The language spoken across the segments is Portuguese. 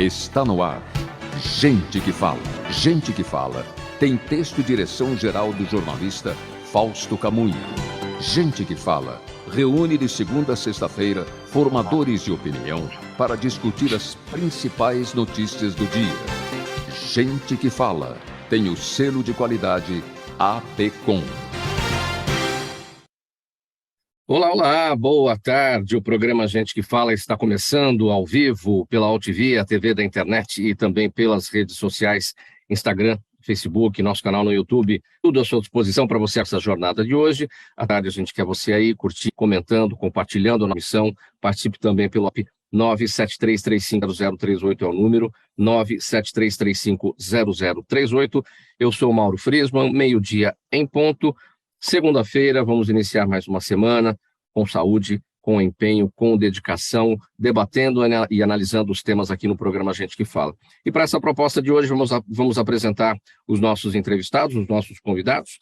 Está no ar. Gente que fala. Gente que fala. Tem texto e direção geral do jornalista Fausto Camunha. Gente que fala. Reúne de segunda a sexta-feira formadores de opinião para discutir as principais notícias do dia. Gente que fala. Tem o selo de qualidade APCOM. Olá, boa tarde. O programa Gente que Fala está começando ao vivo pela AltV, a TV da internet e também pelas redes sociais, Instagram, Facebook, nosso canal no YouTube. Tudo à sua disposição para você essa jornada de hoje. À tarde a gente quer você aí curtir, comentando, compartilhando a missão. Participe também pelo 973350038 é o número, 973350038. Eu sou o Mauro Friesman, meio-dia em ponto. Segunda-feira, vamos iniciar mais uma semana com saúde, com empenho, com dedicação, debatendo e analisando os temas aqui no programa Gente que Fala. E para essa proposta de hoje, vamos apresentar os nossos entrevistados, os nossos convidados.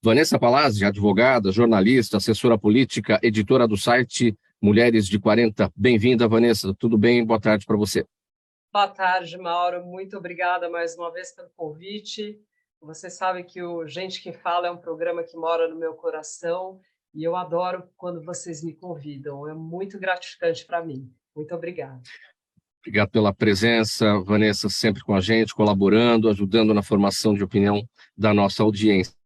Vanessa Palazzi, advogada, jornalista, assessora política, editora do site Mulheres de 40. Bem-vinda, Vanessa. Tudo bem? Boa tarde para você. Boa tarde, Mauro. Muito obrigada mais uma vez pelo convite. Você sabe que o Gente que Fala é um programa que mora no meu coração e eu adoro quando vocês me convidam. É muito gratificante para mim. Muito obrigada. Obrigado pela presença, Vanessa, sempre com a gente, colaborando, ajudando na formação de opinião da nossa audiência.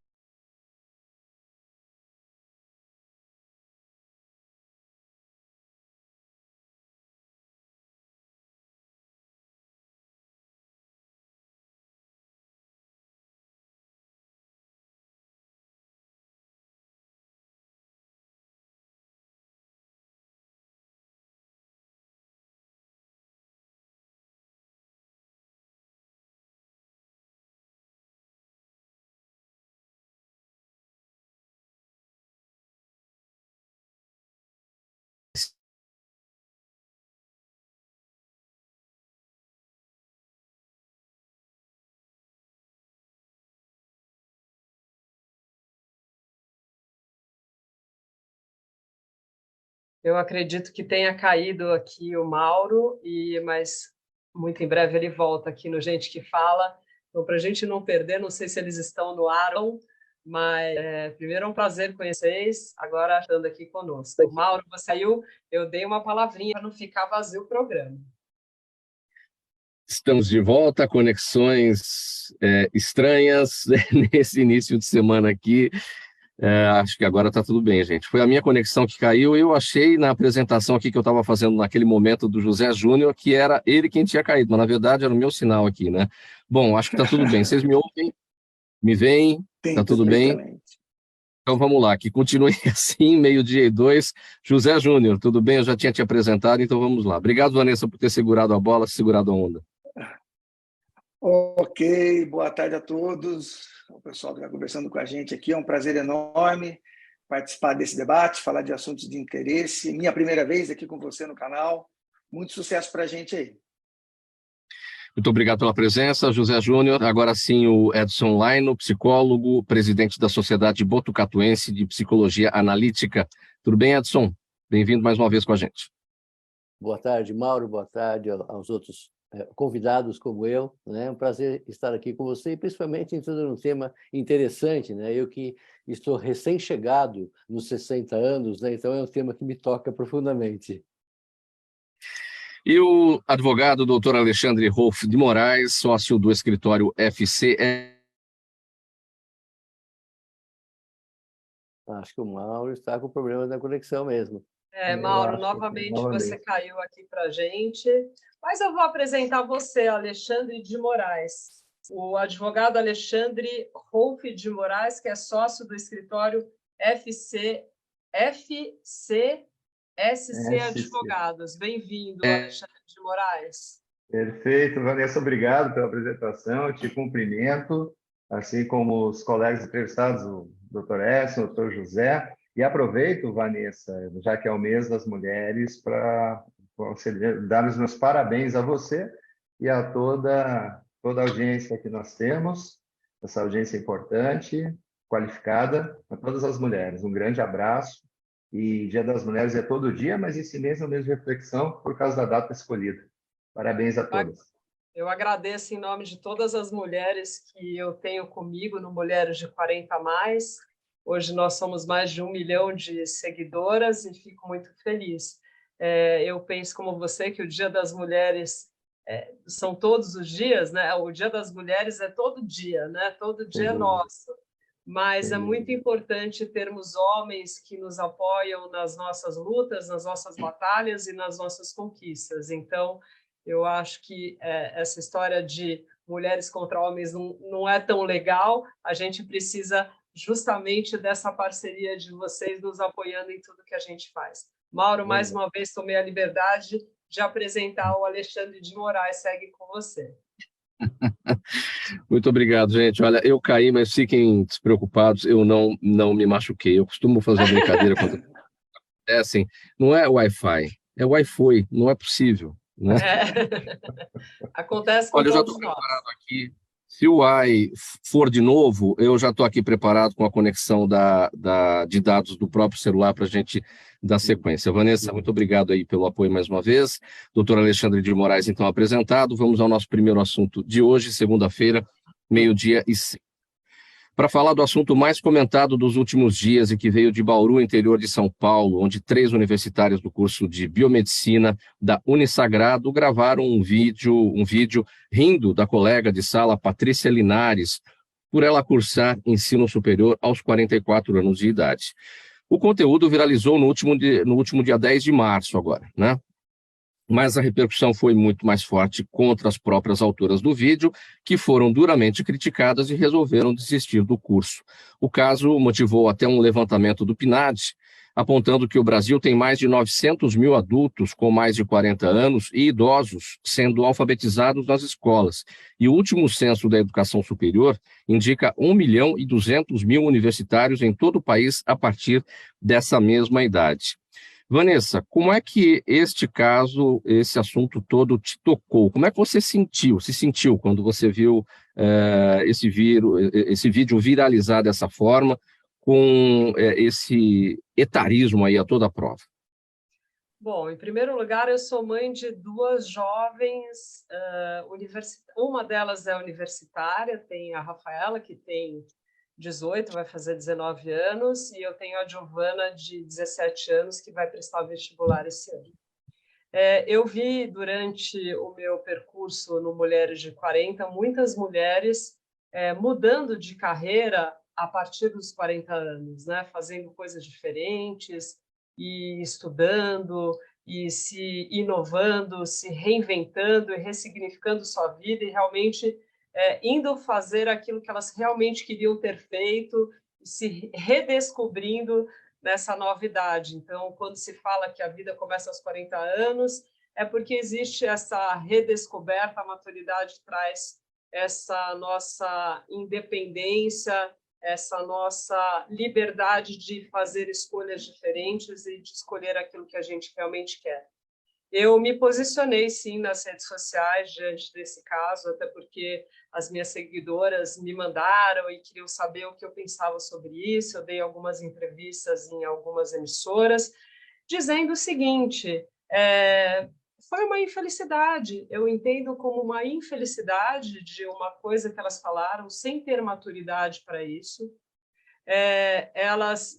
Eu acredito que tenha caído aqui o Mauro, mas muito em breve ele volta aqui no Gente que Fala. Então, para a gente não perder, não sei se eles estão no ar, mas primeiro é um prazer conhecê-los, agora estando aqui conosco. Mauro, você saiu, eu dei uma palavrinha para não ficar vazio o programa. Estamos de volta, conexões estranhas nesse início de semana aqui. Acho que agora está tudo bem, gente. Foi a minha conexão que caiu. Eu achei na apresentação aqui que eu estava fazendo naquele momento do José Júnior que era ele quem tinha caído, mas na verdade era o meu sinal aqui, né? Bom, acho que está tudo bem. Vocês me ouvem? Me veem? Está tudo bem? Então vamos lá, que continue assim, meio-dia e 2. José Júnior, tudo bem? Eu já tinha te apresentado, então vamos lá. Obrigado, Vanessa, por ter segurado a bola, segurado a onda. Ok, boa tarde a todos. O pessoal que está conversando com a gente aqui, é um prazer enorme participar desse debate, falar de assuntos de interesse. Minha primeira vez aqui com você no canal. Muito sucesso para a gente aí. Muito obrigado pela presença, José Júnior. Agora sim, o Edson Laino, psicólogo, presidente da Sociedade Botucatuense de Psicologia Analítica. Tudo bem, Edson? Bem-vindo mais uma vez com a gente. Boa tarde, Mauro. Boa tarde aos outros convidados como eu, né? É um prazer estar aqui com você e principalmente entrando num tema interessante, né? Eu que estou recém-chegado nos 60 anos, né? Então é um tema que me toca profundamente. E o advogado doutor Alexandre Rolf de Moraes, sócio do escritório FC. Acho que o Mauro está com problema da conexão mesmo. Mauro, novamente você caiu aqui para a gente, mas eu vou apresentar você, Alexandre de Moraes, o advogado Alexandre Rolf de Moraes, que é sócio do escritório SC Advogados. Bem-vindo, Alexandre de Moraes. Perfeito, Vanessa, obrigado pela apresentação, eu te cumprimento, assim como os colegas entrevistados, o Dr. Edson, o Dr. José. E aproveito, Vanessa, já que é o mês das mulheres, para dar os meus parabéns a você e a toda a audiência que nós temos, essa audiência importante, qualificada, a todas as mulheres. Um grande abraço. E Dia das Mulheres é todo dia, mas esse mês é um mês de reflexão por causa da data escolhida. Parabéns a todos. Eu agradeço em nome de todas as mulheres que eu tenho comigo no Mulheres de 40 a Mais. Hoje nós somos mais de 1 milhão de seguidoras e fico muito feliz. Eu penso como você que o Dia das Mulheres são todos os dias, né? O Dia das Mulheres é todo dia, né? Todo dia é nosso. Mas é muito importante termos homens que nos apoiam nas nossas lutas, nas nossas batalhas e nas nossas conquistas. Então, eu acho que essa história de mulheres contra homens não é tão legal. A gente precisa justamente dessa parceria de vocês nos apoiando em tudo que a gente faz. Mauro, mais uma vez, tomei a liberdade de apresentar o Alexandre de Moraes. Segue com você. Muito obrigado, gente. Olha, eu caí, mas fiquem despreocupados, eu não me machuquei. Eu costumo fazer uma brincadeira quando acontecem. Não é Wi-Fi, é Wi-Fi, não é possível. Né? Acontece com Olha, eu já todos estou nós. preparado aqui. Se o AI for de novo, eu já estou aqui preparado com a conexão de dados do próprio celular para a gente dar sequência. Vanessa, muito obrigado aí pelo apoio mais uma vez. Doutor Alexandre de Moraes, então, apresentado. Vamos ao nosso primeiro assunto de hoje, segunda-feira, 12h05. Para falar do assunto mais comentado dos últimos dias e que veio de Bauru, interior de São Paulo, onde 3 universitários do curso de Biomedicina da Unisagrado gravaram um vídeo rindo da colega de sala Patrícia Linares, por ela cursar ensino superior aos 44 anos de idade. O conteúdo viralizou no último dia 10 de março agora, né? Mas a repercussão foi muito mais forte contra as próprias autoras do vídeo, que foram duramente criticadas e resolveram desistir do curso. O caso motivou até um levantamento do PNAD, apontando que o Brasil tem mais de 900 mil adultos com mais de 40 anos e idosos sendo alfabetizados nas escolas. E o último censo da educação superior indica 1.200.000 universitários em todo o país a partir dessa mesma idade. Vanessa, como é que este caso, esse assunto todo te tocou? Como é que você se sentiu quando você viu esse vídeo viralizar dessa forma, com esse etarismo aí a toda prova? Bom, em primeiro lugar, eu sou mãe de 2 jovens, uma delas é universitária, tem a Rafaela, que tem 18, vai fazer 19 anos, e eu tenho a Giovana, de 17 anos, que vai prestar vestibular esse ano. Eu vi, durante o meu percurso no Mulheres de 40, muitas mulheres mudando de carreira a partir dos 40 anos, né? Fazendo coisas diferentes, e estudando, e se inovando, se reinventando e ressignificando sua vida, e realmente indo fazer aquilo que elas realmente queriam ter feito, e se redescobrindo nessa novidade. Então, quando se fala que a vida começa aos 40 anos, é porque existe essa redescoberta, a maturidade traz essa nossa independência, essa nossa liberdade de fazer escolhas diferentes e de escolher aquilo que a gente realmente quer. Eu me posicionei, sim, nas redes sociais diante desse caso, até porque as minhas seguidoras me mandaram e queriam saber o que eu pensava sobre isso. Eu dei algumas entrevistas em algumas emissoras, dizendo o seguinte: foi uma infelicidade. Eu entendo como uma infelicidade de uma coisa que elas falaram sem ter maturidade para isso. Elas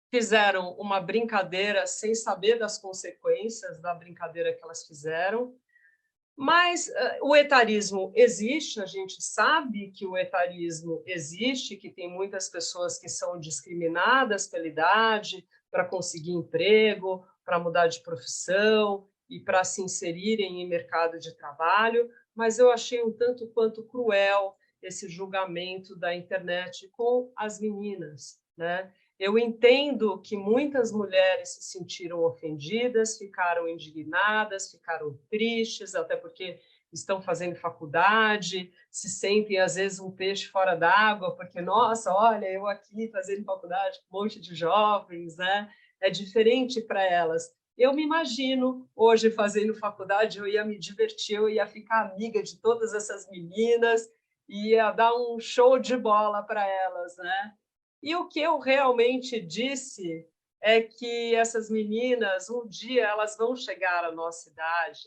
fizeram uma brincadeira sem saber das consequências da brincadeira que elas fizeram. Mas o etarismo existe, a gente sabe que o etarismo existe, que tem muitas pessoas que são discriminadas pela idade para conseguir emprego, para mudar de profissão e para se inserirem em mercado de trabalho, mas eu achei um tanto quanto cruel esse julgamento da internet com as meninas, né? Eu entendo que muitas mulheres se sentiram ofendidas, ficaram indignadas, ficaram tristes, até porque estão fazendo faculdade, se sentem, às vezes, um peixe fora d'água, porque, nossa, olha, eu aqui fazendo faculdade com um monte de jovens, né? É diferente para elas. Eu me imagino, hoje, fazendo faculdade, eu ia me divertir, eu ia ficar amiga de todas essas meninas, ia dar um show de bola para elas, né? E o que eu realmente disse é que essas meninas, um dia, elas vão chegar à nossa idade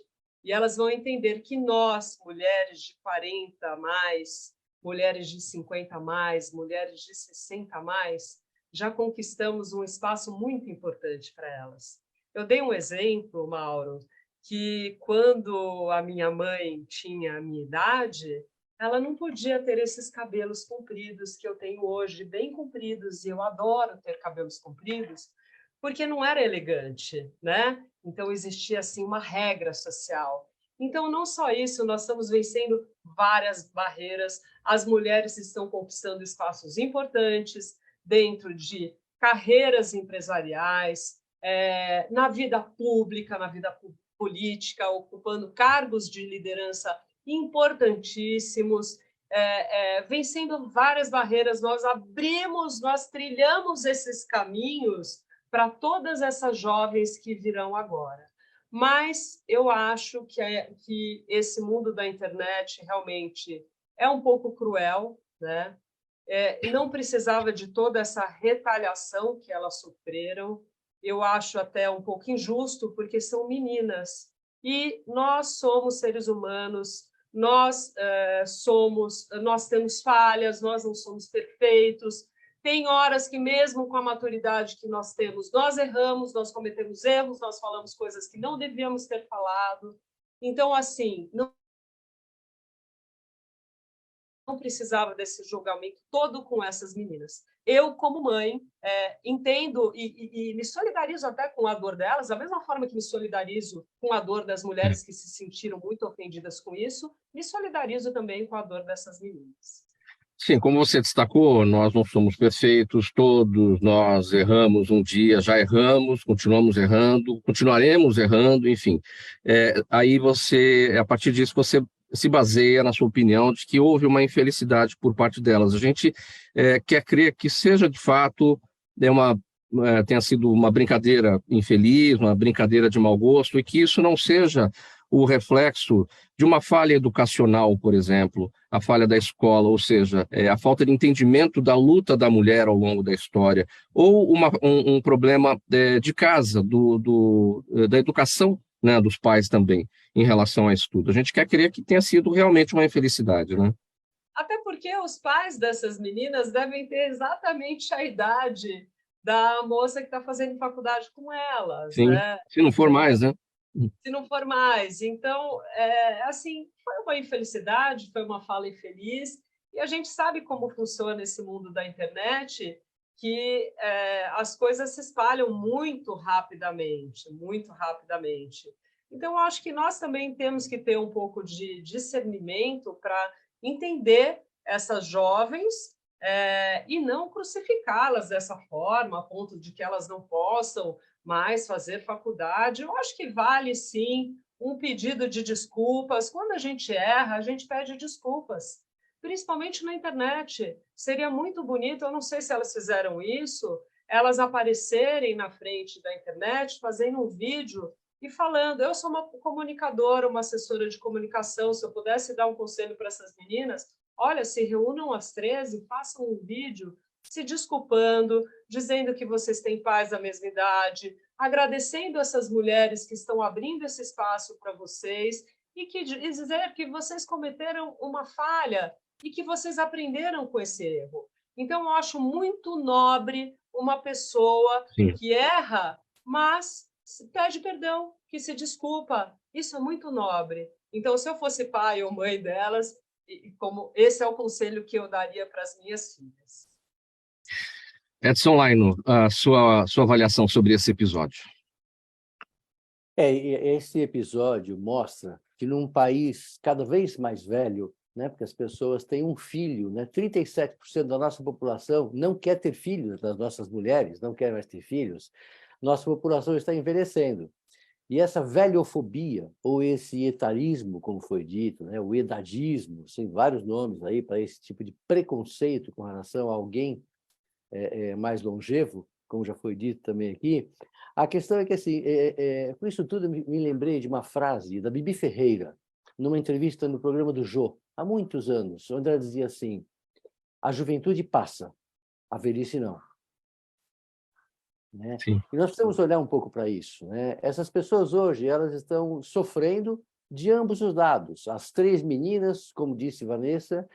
e elas vão entender que nós, mulheres de 40 a mais, mulheres de 50 a mais, mulheres de 60 a mais, já conquistamos um espaço muito importante para elas. Eu dei um exemplo, Mauro, que quando a minha mãe tinha a minha idade, ela não podia ter esses cabelos compridos que eu tenho hoje, bem compridos, e eu adoro ter cabelos compridos, porque não era elegante, né? Então existia assim uma regra social. Então não só isso, nós estamos vencendo várias barreiras. As mulheres estão conquistando espaços importantes dentro de carreiras empresariais, na vida pública, na vida política, ocupando cargos de liderança importantíssimos, vencendo várias barreiras. Nós abrimos, nós trilhamos esses caminhos para todas essas jovens que virão agora. Mas eu acho que esse mundo da internet realmente é um pouco cruel, né? Não precisava de toda essa retaliação que elas sofreram. Eu acho até um pouco injusto, porque são meninas. E nós somos seres humanos, nós temos falhas, nós não somos perfeitos. Tem horas que, mesmo com a maturidade que nós temos, nós erramos, nós cometemos erros, nós falamos coisas que não devíamos ter falado. Então, assim, não precisava desse julgamento todo com essas meninas. Eu, como mãe, entendo e me solidarizo até com a dor delas, da mesma forma que me solidarizo com a dor das mulheres que se sentiram muito ofendidas com isso, me solidarizo também com a dor dessas meninas. Sim, como você destacou, nós não somos perfeitos, todos nós erramos um dia, já erramos, continuamos errando, continuaremos errando, enfim. Aí você, a partir disso, você se baseia na sua opinião de que houve uma infelicidade por parte delas. A gente quer crer que seja de fato tenha sido uma brincadeira infeliz, uma brincadeira de mau gosto, e que isso não seja o reflexo de uma falha educacional, por exemplo, a falha da escola, ou seja, a falta de entendimento da luta da mulher ao longo da história, ou um problema de casa, da educação, né, dos pais também, em relação a isso tudo. A gente quer crer que tenha sido realmente uma infelicidade, né? Até porque os pais dessas meninas devem ter exatamente a idade da moça que está fazendo faculdade com elas, Sim, né? se não for mais, né? Se não for mais. Então, assim, foi uma infelicidade, foi uma fala infeliz, e a gente sabe como funciona esse mundo da internet, que as coisas se espalham muito rapidamente, muito rapidamente. Então, eu acho que nós também temos que ter um pouco de discernimento para entender essas jovens e não crucificá-las dessa forma, a ponto de que elas não possam mais fazer faculdade. Eu acho que vale, sim, um pedido de desculpas. Quando a gente erra, a gente pede desculpas, principalmente na internet. Seria muito bonito, eu não sei se elas fizeram isso, elas aparecerem na frente da internet, fazendo um vídeo e falando, eu sou uma comunicadora, uma assessora de comunicação, se eu pudesse dar um conselho para essas meninas, olha, se reúnam às 13, façam um vídeo se desculpando, dizendo que vocês têm pais da mesma idade, agradecendo essas mulheres que estão abrindo esse espaço para vocês e dizer que vocês cometeram uma falha e que vocês aprenderam com esse erro. Então, eu acho muito nobre uma pessoa Sim. que erra, mas pede perdão, que se desculpa. Isso é muito nobre. Então, se eu fosse pai ou mãe delas, como esse é o conselho que eu daria para as minhas filhas. Edson Laino, a sua avaliação sobre esse episódio. Esse episódio mostra que num país cada vez mais velho, né, porque as pessoas têm um filho, né, 37% da nossa população não quer ter filhos, das nossas mulheres não querem mais ter filhos, nossa população está envelhecendo. E essa velhofobia, ou esse etarismo, como foi dito, né, o edadismo, tem vários nomes aí para esse tipo de preconceito com relação a alguém mais longevo, como já foi dito também aqui. A questão é que, assim, com isso tudo, eu me lembrei de uma frase da Bibi Ferreira, numa entrevista no programa do Jô, há muitos anos, onde ela dizia assim, a juventude passa, a velhice não. Né? E nós precisamos olhar um pouco para isso. Né? Essas pessoas hoje elas estão sofrendo de ambos os lados. As 3 meninas, como disse Vanessa,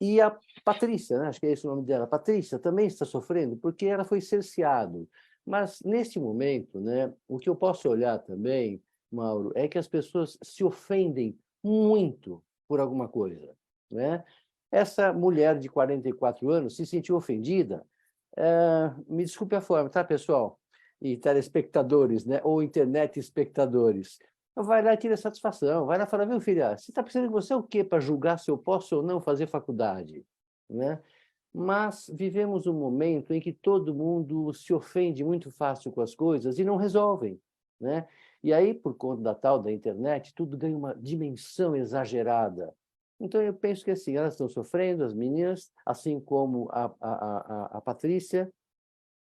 e a Patrícia, né? Acho que é esse o nome dela. A Patrícia também está sofrendo porque ela foi cerceada. Mas, neste momento, né, o que eu posso olhar também, Mauro, é que as pessoas se ofendem muito por alguma coisa, né? Essa mulher de 44 anos se sentiu ofendida. Me desculpe a forma, tá, pessoal? E telespectadores, né? Ou internet espectadores. Vai lá e tira satisfação. Vai lá e fala, viu, filha, você está precisando de você o quê para julgar se eu posso ou não fazer faculdade? Né? Mas vivemos um momento em que todo mundo se ofende muito fácil com as coisas e não resolvem, né? E aí, por conta da tal da internet, tudo ganha uma dimensão exagerada. Então, eu penso que assim, elas estão sofrendo, as meninas, assim como a Patrícia,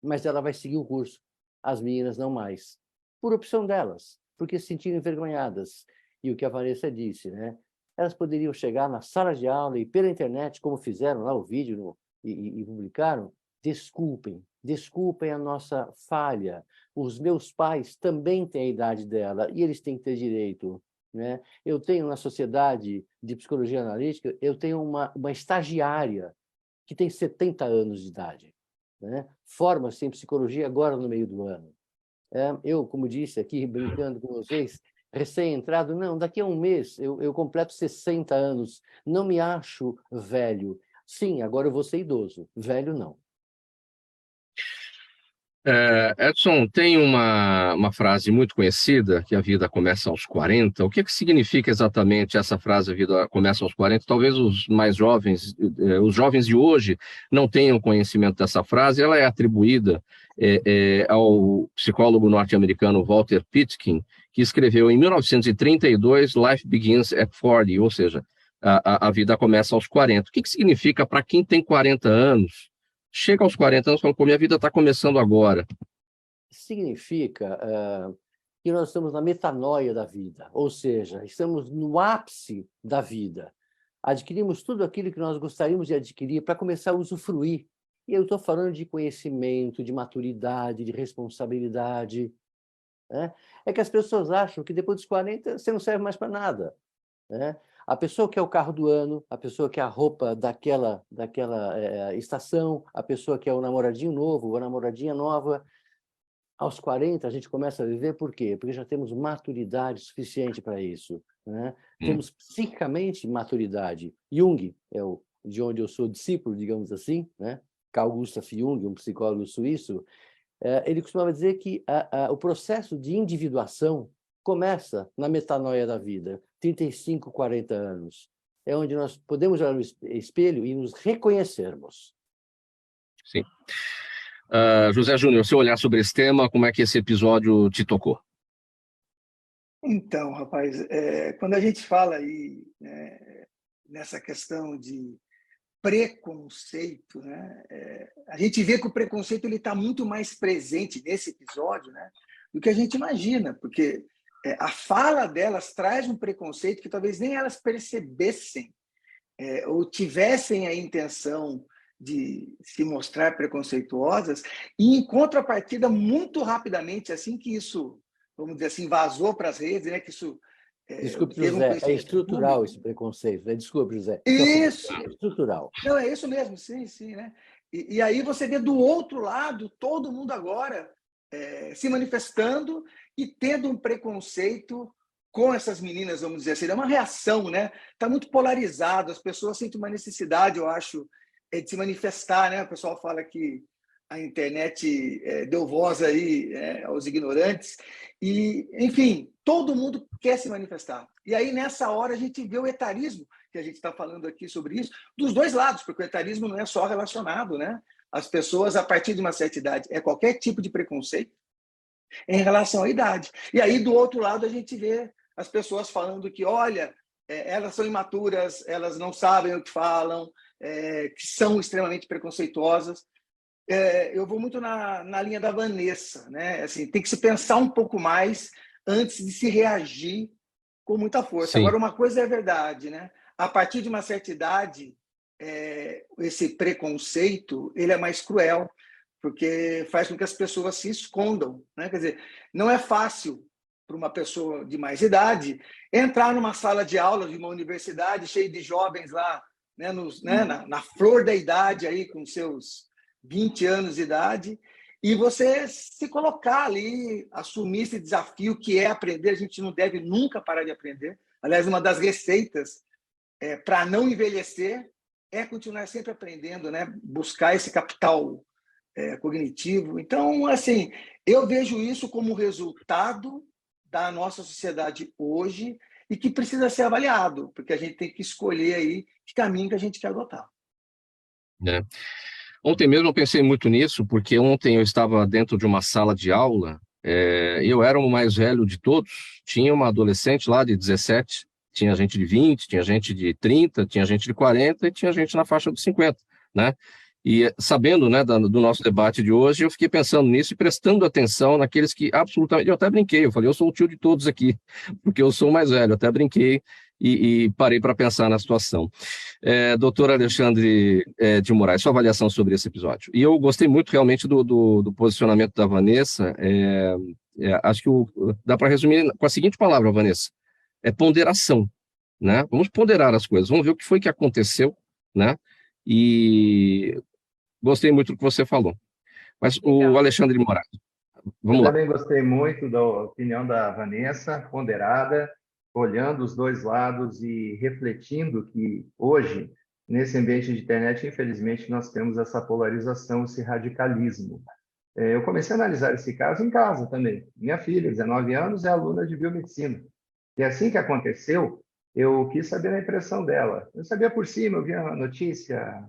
mas ela vai seguir o curso. As meninas não mais. Por opção delas, porque se sentiram envergonhadas. E o que a Vanessa disse, né? Elas poderiam chegar na sala de aula e pela internet, como fizeram lá o vídeo e publicaram, desculpem a nossa falha. Os meus pais também têm a idade dela e eles têm que ter direito. Né? Eu tenho, na Sociedade de Psicologia Analítica, eu tenho uma estagiária que tem 70 anos de idade. Né? Forma-se em psicologia agora no meio do ano. Eu, como disse aqui, brincando com vocês, recém-entrado, não, daqui a um mês eu completo 60 anos, não me acho velho. Sim, agora eu vou ser idoso, velho não. Edson, tem uma frase muito conhecida, que a vida começa aos 40. O que significa exatamente essa frase, a vida começa aos 40? Talvez os mais jovens, os jovens de hoje, não tenham conhecimento dessa frase. Ela é atribuída ao psicólogo norte-americano Walter Pitkin, que escreveu em 1932, Life Begins at 40, ou seja, a vida começa aos 40. O que significa para quem tem 40 anos? Chega aos 40 anos e fala, pô, minha vida está começando agora. Significa que nós estamos na metanoia da vida, ou seja, estamos no ápice da vida. Adquirimos tudo aquilo que nós gostaríamos de adquirir para começar a usufruir. E eu estou falando de conhecimento, de maturidade, de responsabilidade. Né? É que as pessoas acham que depois dos 40 você não serve mais para nada. Né? A pessoa quer o carro do ano, a pessoa quer a roupa daquela estação, a pessoa quer o namoradinho novo, ou a namoradinha nova. Aos 40, a gente começa a viver por quê? Porque já temos maturidade suficiente para isso. Né? Temos psicamente maturidade. Jung, de onde eu sou discípulo, digamos assim, né? Carl Gustav Jung, um psicólogo suíço, ele costumava dizer que o processo de individuação começa na metanoia da vida, 35, 40 anos. É onde nós podemos olhar no espelho e nos reconhecermos. Sim. José Júnior, se eu olhar sobre esse tema, como é que esse episódio te tocou? Então, rapaz, quando a gente fala aí nessa questão de preconceito, né, a gente vê que o preconceito ele está muito mais presente nesse episódio, né, do que a gente imagina, porque a fala delas traz um preconceito que talvez nem elas percebessem ou tivessem a intenção de se mostrar preconceituosas, e em contrapartida, muito rapidamente, assim que isso, vamos dizer assim, vazou para as redes, né, que isso Desculpe, José, é estrutural esse preconceito. Desculpe, José. Isso! É estrutural. Não, é isso mesmo, sim, né? E aí você vê do outro lado todo mundo agora se manifestando e tendo um preconceito com essas meninas, vamos dizer assim. É uma reação, né? Está muito polarizado, as pessoas sentem uma necessidade, eu acho, de se manifestar, né? O pessoal fala que a internet deu voz aí aos ignorantes e, enfim, todo mundo quer se manifestar. E aí, nessa hora, a gente vê o etarismo, que a gente está falando aqui sobre isso, dos dois lados, porque o etarismo não é só relacionado, né? As pessoas, a partir de uma certa idade, qualquer tipo de preconceito em relação à idade. E aí, do outro lado, a gente vê as pessoas falando que, olha, elas são imaturas, elas não sabem o que falam, que são extremamente preconceituosas. Eu vou muito na linha da Vanessa, né? Assim, tem que se pensar um pouco mais antes de se reagir com muita força. Sim. Agora, uma coisa é verdade, né? A partir de uma certa idade, esse preconceito ele é mais cruel, porque faz com que as pessoas se escondam, né? Quer dizer, não é fácil para uma pessoa de mais idade entrar numa sala de aula de uma universidade cheia de jovens lá, né, na flor da idade, aí, com seus 20 anos de idade, e você se colocar ali, assumir esse desafio que é aprender. A gente não deve nunca parar de aprender. Aliás, uma das receitas para não envelhecer é continuar sempre aprendendo, né? Buscar esse capital cognitivo. Então, assim, eu vejo isso como resultado da nossa sociedade hoje e que precisa ser avaliado, porque a gente tem que escolher aí que caminho que a gente quer adotar. Ontem mesmo eu pensei muito nisso, porque ontem eu estava dentro de uma sala de aula, eu era o mais velho de todos, tinha uma adolescente lá de 17, tinha gente de 20, tinha gente de 30, tinha gente de 40 e tinha gente na faixa dos 50, né? E sabendo, né, do nosso debate de hoje, eu fiquei pensando nisso e prestando atenção naqueles que absolutamente... Eu até brinquei, eu falei, eu sou o tio de todos aqui, porque eu sou o mais velho, eu até brinquei e parei para pensar na situação. Doutor Alexandre de Moraes, sua avaliação sobre esse episódio. E eu gostei muito realmente do posicionamento da Vanessa. Acho que dá para resumir com a seguinte palavra, Vanessa: ponderação, né? Vamos ponderar as coisas, vamos ver o que foi que aconteceu, né? E gostei muito do que você falou. Mas Legal. o Alexandre de Moraes, vamos lá. Eu também gostei muito da opinião da Vanessa, ponderada, olhando os dois lados e refletindo que hoje, nesse ambiente de internet, infelizmente, nós temos essa polarização, esse radicalismo. Eu comecei a analisar esse caso em casa também. Minha filha, 19 anos, é aluna de biomedicina. E assim que aconteceu, eu quis saber a impressão dela. Eu sabia por cima, eu via a notícia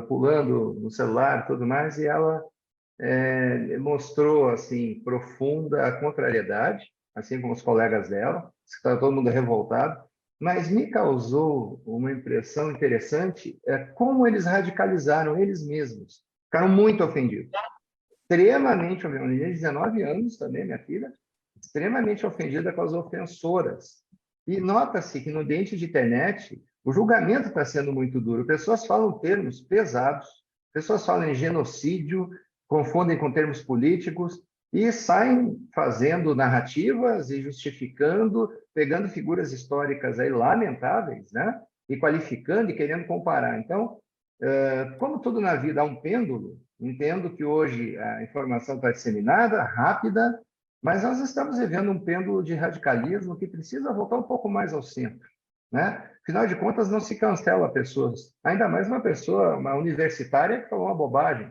pulando no celular e tudo mais, e ela mostrou assim profunda contrariedade, assim como os colegas dela, estava todo mundo revoltado, mas me causou uma impressão interessante como eles radicalizaram eles mesmos. Ficaram muito ofendidos. Extremamente ofendidos. Uma menina de 19 anos também, minha filha, extremamente ofendida com as ofensoras. E nota-se que no ambiente de internet, o julgamento está sendo muito duro. Pessoas falam termos pesados, pessoas falam em genocídio, confundem com termos políticos e saem fazendo narrativas e justificando, pegando figuras históricas aí lamentáveis, né? E qualificando e querendo comparar. Então, como tudo na vida há um pêndulo, entendo que hoje a informação está disseminada, rápida, mas nós estamos vivendo um pêndulo de radicalismo que precisa voltar um pouco mais ao centro, né? Afinal de contas, não se cancela pessoas, ainda mais uma universitária que falou uma bobagem,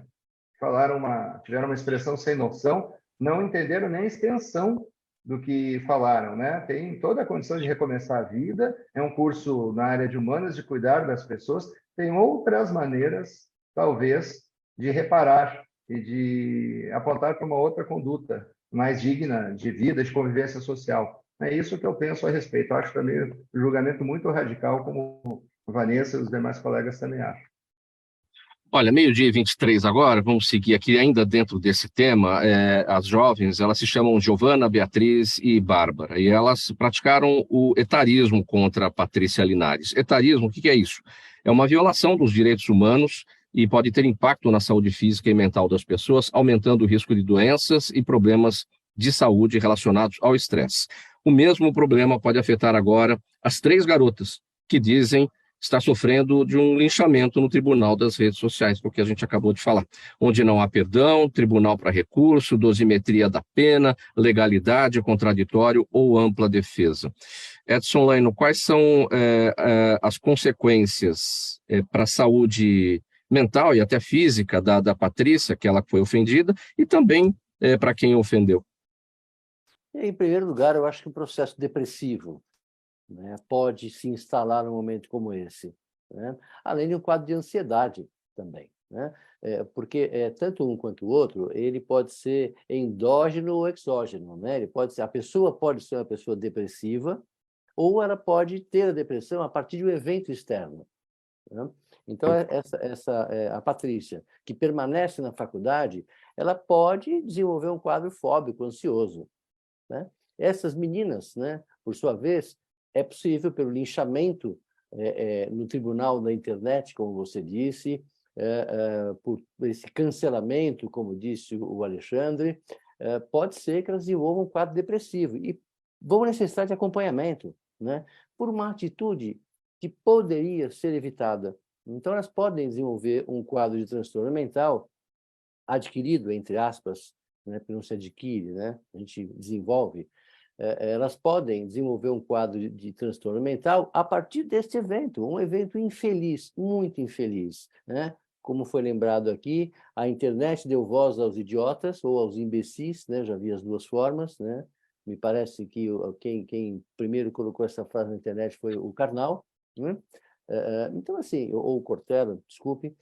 tiveram uma expressão sem noção, não entenderam nem a extensão do que falaram, né? Tem toda a condição de recomeçar a vida, é um curso na área de humanas, de cuidar das pessoas, tem outras maneiras, talvez, de reparar e de apontar para uma outra conduta mais digna de vida, de convivência social. É isso que eu penso a respeito. Eu acho também um julgamento muito radical, como a Vanessa e os demais colegas também acham. Olha, 12h23 agora, vamos seguir aqui ainda dentro desse tema. As jovens, elas se chamam Giovana, Beatriz e Bárbara, e elas praticaram o etarismo contra a Patrícia Linares. Etarismo, o que é isso? É uma violação dos direitos humanos e pode ter impacto na saúde física e mental das pessoas, aumentando o risco de doenças e problemas de saúde relacionados ao estresse. O mesmo problema pode afetar agora as 3 garotas que dizem está sofrendo de um linchamento no tribunal das redes sociais, porque a gente acabou de falar, onde não há perdão, tribunal para recurso, dosimetria da pena, legalidade, contraditório ou ampla defesa. Edson Laino, quais são as consequências para a saúde mental e até física da Patrícia, que ela foi ofendida, e também para quem ofendeu? Em primeiro lugar, eu acho que o processo depressivo, né, pode se instalar num momento como esse, né? Além de um quadro de ansiedade também, né? Porque tanto um quanto o outro, ele pode ser endógeno ou exógeno, né? A pessoa pode ser uma pessoa depressiva ou ela pode ter a depressão a partir de um evento externo, né? Então, a Patrícia, que permanece na faculdade, ela pode desenvolver um quadro fóbico, ansioso, né? Essas meninas, né, por sua vez, é possível, pelo linchamento no tribunal da internet, como você disse, por esse cancelamento, como disse o Alexandre, pode ser que elas desenvolvam um quadro depressivo. E vão necessitar de acompanhamento, né? Por uma atitude que poderia ser evitada. Então, elas podem desenvolver um quadro de transtorno mental adquirido, entre aspas, né? Porque não se adquire, né? A gente desenvolve. Elas podem desenvolver um quadro de transtorno mental a partir deste evento, um evento infeliz, muito infeliz, né? Como foi lembrado aqui, a internet deu voz aos idiotas ou aos imbecis, né? Já vi as duas formas, né? Me parece que quem primeiro colocou essa frase na internet foi o Karnal, né? Então, assim, ou o Cortella, desculpe.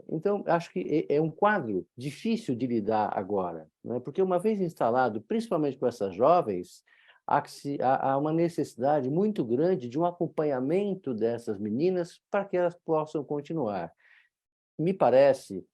Então, acho que é um quadro difícil de lidar agora, né? Porque uma vez instalado, principalmente com essas jovens, há uma necessidade muito grande de um acompanhamento dessas meninas para que elas possam continuar. Me parece,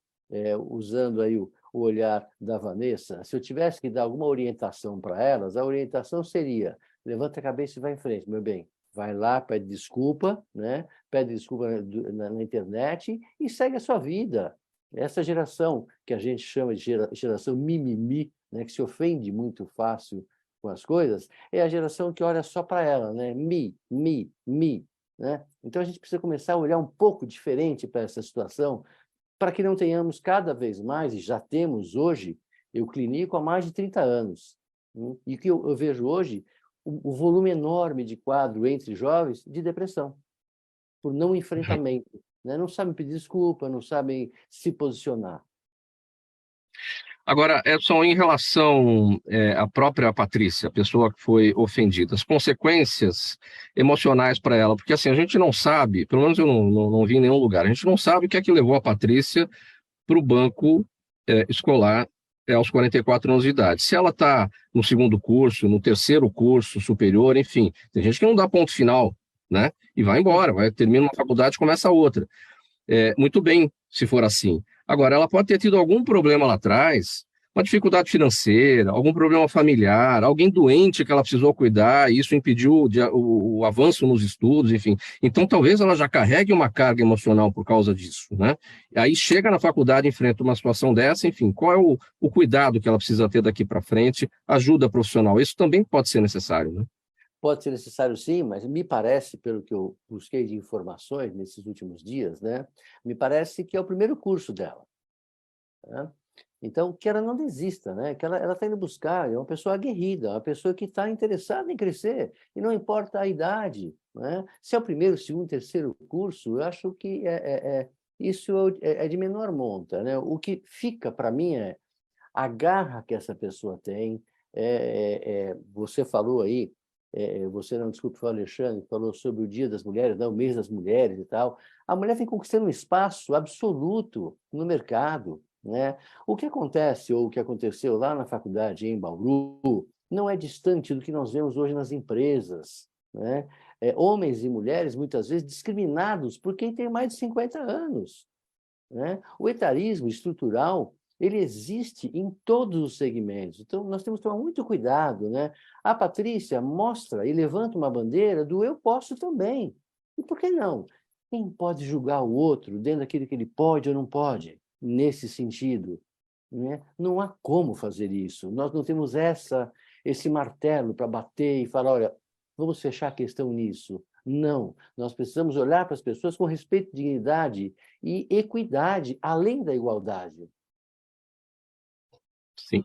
usando aí o olhar da Vanessa, se eu tivesse que dar alguma orientação para elas, a orientação seria: levanta a cabeça e vai em frente, meu bem. Vai lá, pede desculpa, né? Pede desculpa na internet e segue a sua vida. Essa geração que a gente chama de geração mimimi, né? Que se ofende muito fácil com as coisas, é a geração que olha só para ela, né? Me, né? Então, a gente precisa começar a olhar um pouco diferente para essa situação, para que não tenhamos cada vez mais, e já temos hoje, eu clinico há mais de 30 anos, e o que eu vejo hoje, o volume enorme de quadro entre jovens de depressão, por não enfrentamento, né? Não sabem pedir desculpa, não sabem se posicionar. Agora, Edson, em relação à própria Patrícia, a pessoa que foi ofendida, as consequências emocionais para ela, porque assim, a gente não sabe, pelo menos eu não vi em nenhum lugar, a gente não sabe o que é que levou a Patrícia para o banco escolar aos 44 anos de idade. Se ela está no segundo curso, no terceiro curso superior, enfim, tem gente que não dá ponto final, né? E vai embora, termina uma faculdade e começa outra. Muito bem, se for assim. Agora, ela pode ter tido algum problema lá atrás, uma dificuldade financeira, algum problema familiar, alguém doente que ela precisou cuidar, e isso impediu o avanço nos estudos, enfim. Então, talvez ela já carregue uma carga emocional por causa disso, né? Aí chega na faculdade, enfrenta uma situação dessa, enfim, qual é o cuidado que ela precisa ter daqui para frente, ajuda profissional, isso também pode ser necessário, né? Pode ser necessário, sim, mas me parece, pelo que eu busquei de informações nesses últimos dias, né, me parece que é o primeiro curso dela, né? Então, que ela não desista, né? Que ela está indo buscar, é uma pessoa aguerrida, uma pessoa que está interessada em crescer, e não importa a idade, né? Se é o primeiro, segundo, terceiro curso, eu acho que isso é de menor monta, né? O que fica para mim é a garra que essa pessoa tem. Você falou aí, você não, desculpe, foi o Alexandre, falou sobre o Dia das Mulheres, não, o mês das mulheres e tal. A mulher vem conquistando um espaço absoluto no mercado, né? O que acontece, ou o que aconteceu lá na faculdade em Bauru, não é distante do que nós vemos hoje nas empresas, né? Homens e mulheres, muitas vezes, discriminados por quem tem mais de 50 anos, né? O etarismo estrutural, ele existe em todos os segmentos. Então, nós temos que tomar muito cuidado, né? A Patrícia mostra e levanta uma bandeira do eu posso também. E por que não? Quem pode julgar o outro dentro daquilo que ele pode ou não pode? Nesse sentido, né? Não há como fazer isso. Nós não temos esse martelo para bater e falar, olha, vamos fechar a questão nisso. Não, nós precisamos olhar para as pessoas com respeito, dignidade e equidade, além da igualdade. Sim.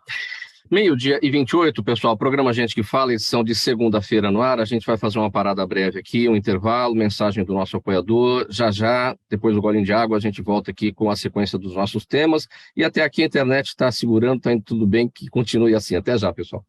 12h28, pessoal, programa Gente que Fala, edição de segunda-feira no ar. A gente vai fazer uma parada breve aqui, um intervalo, mensagem do nosso apoiador. Já, depois do golinho de água, a gente volta aqui com a sequência dos nossos temas. E até aqui a internet está segurando, está indo tudo bem, que continue assim. Até já, pessoal.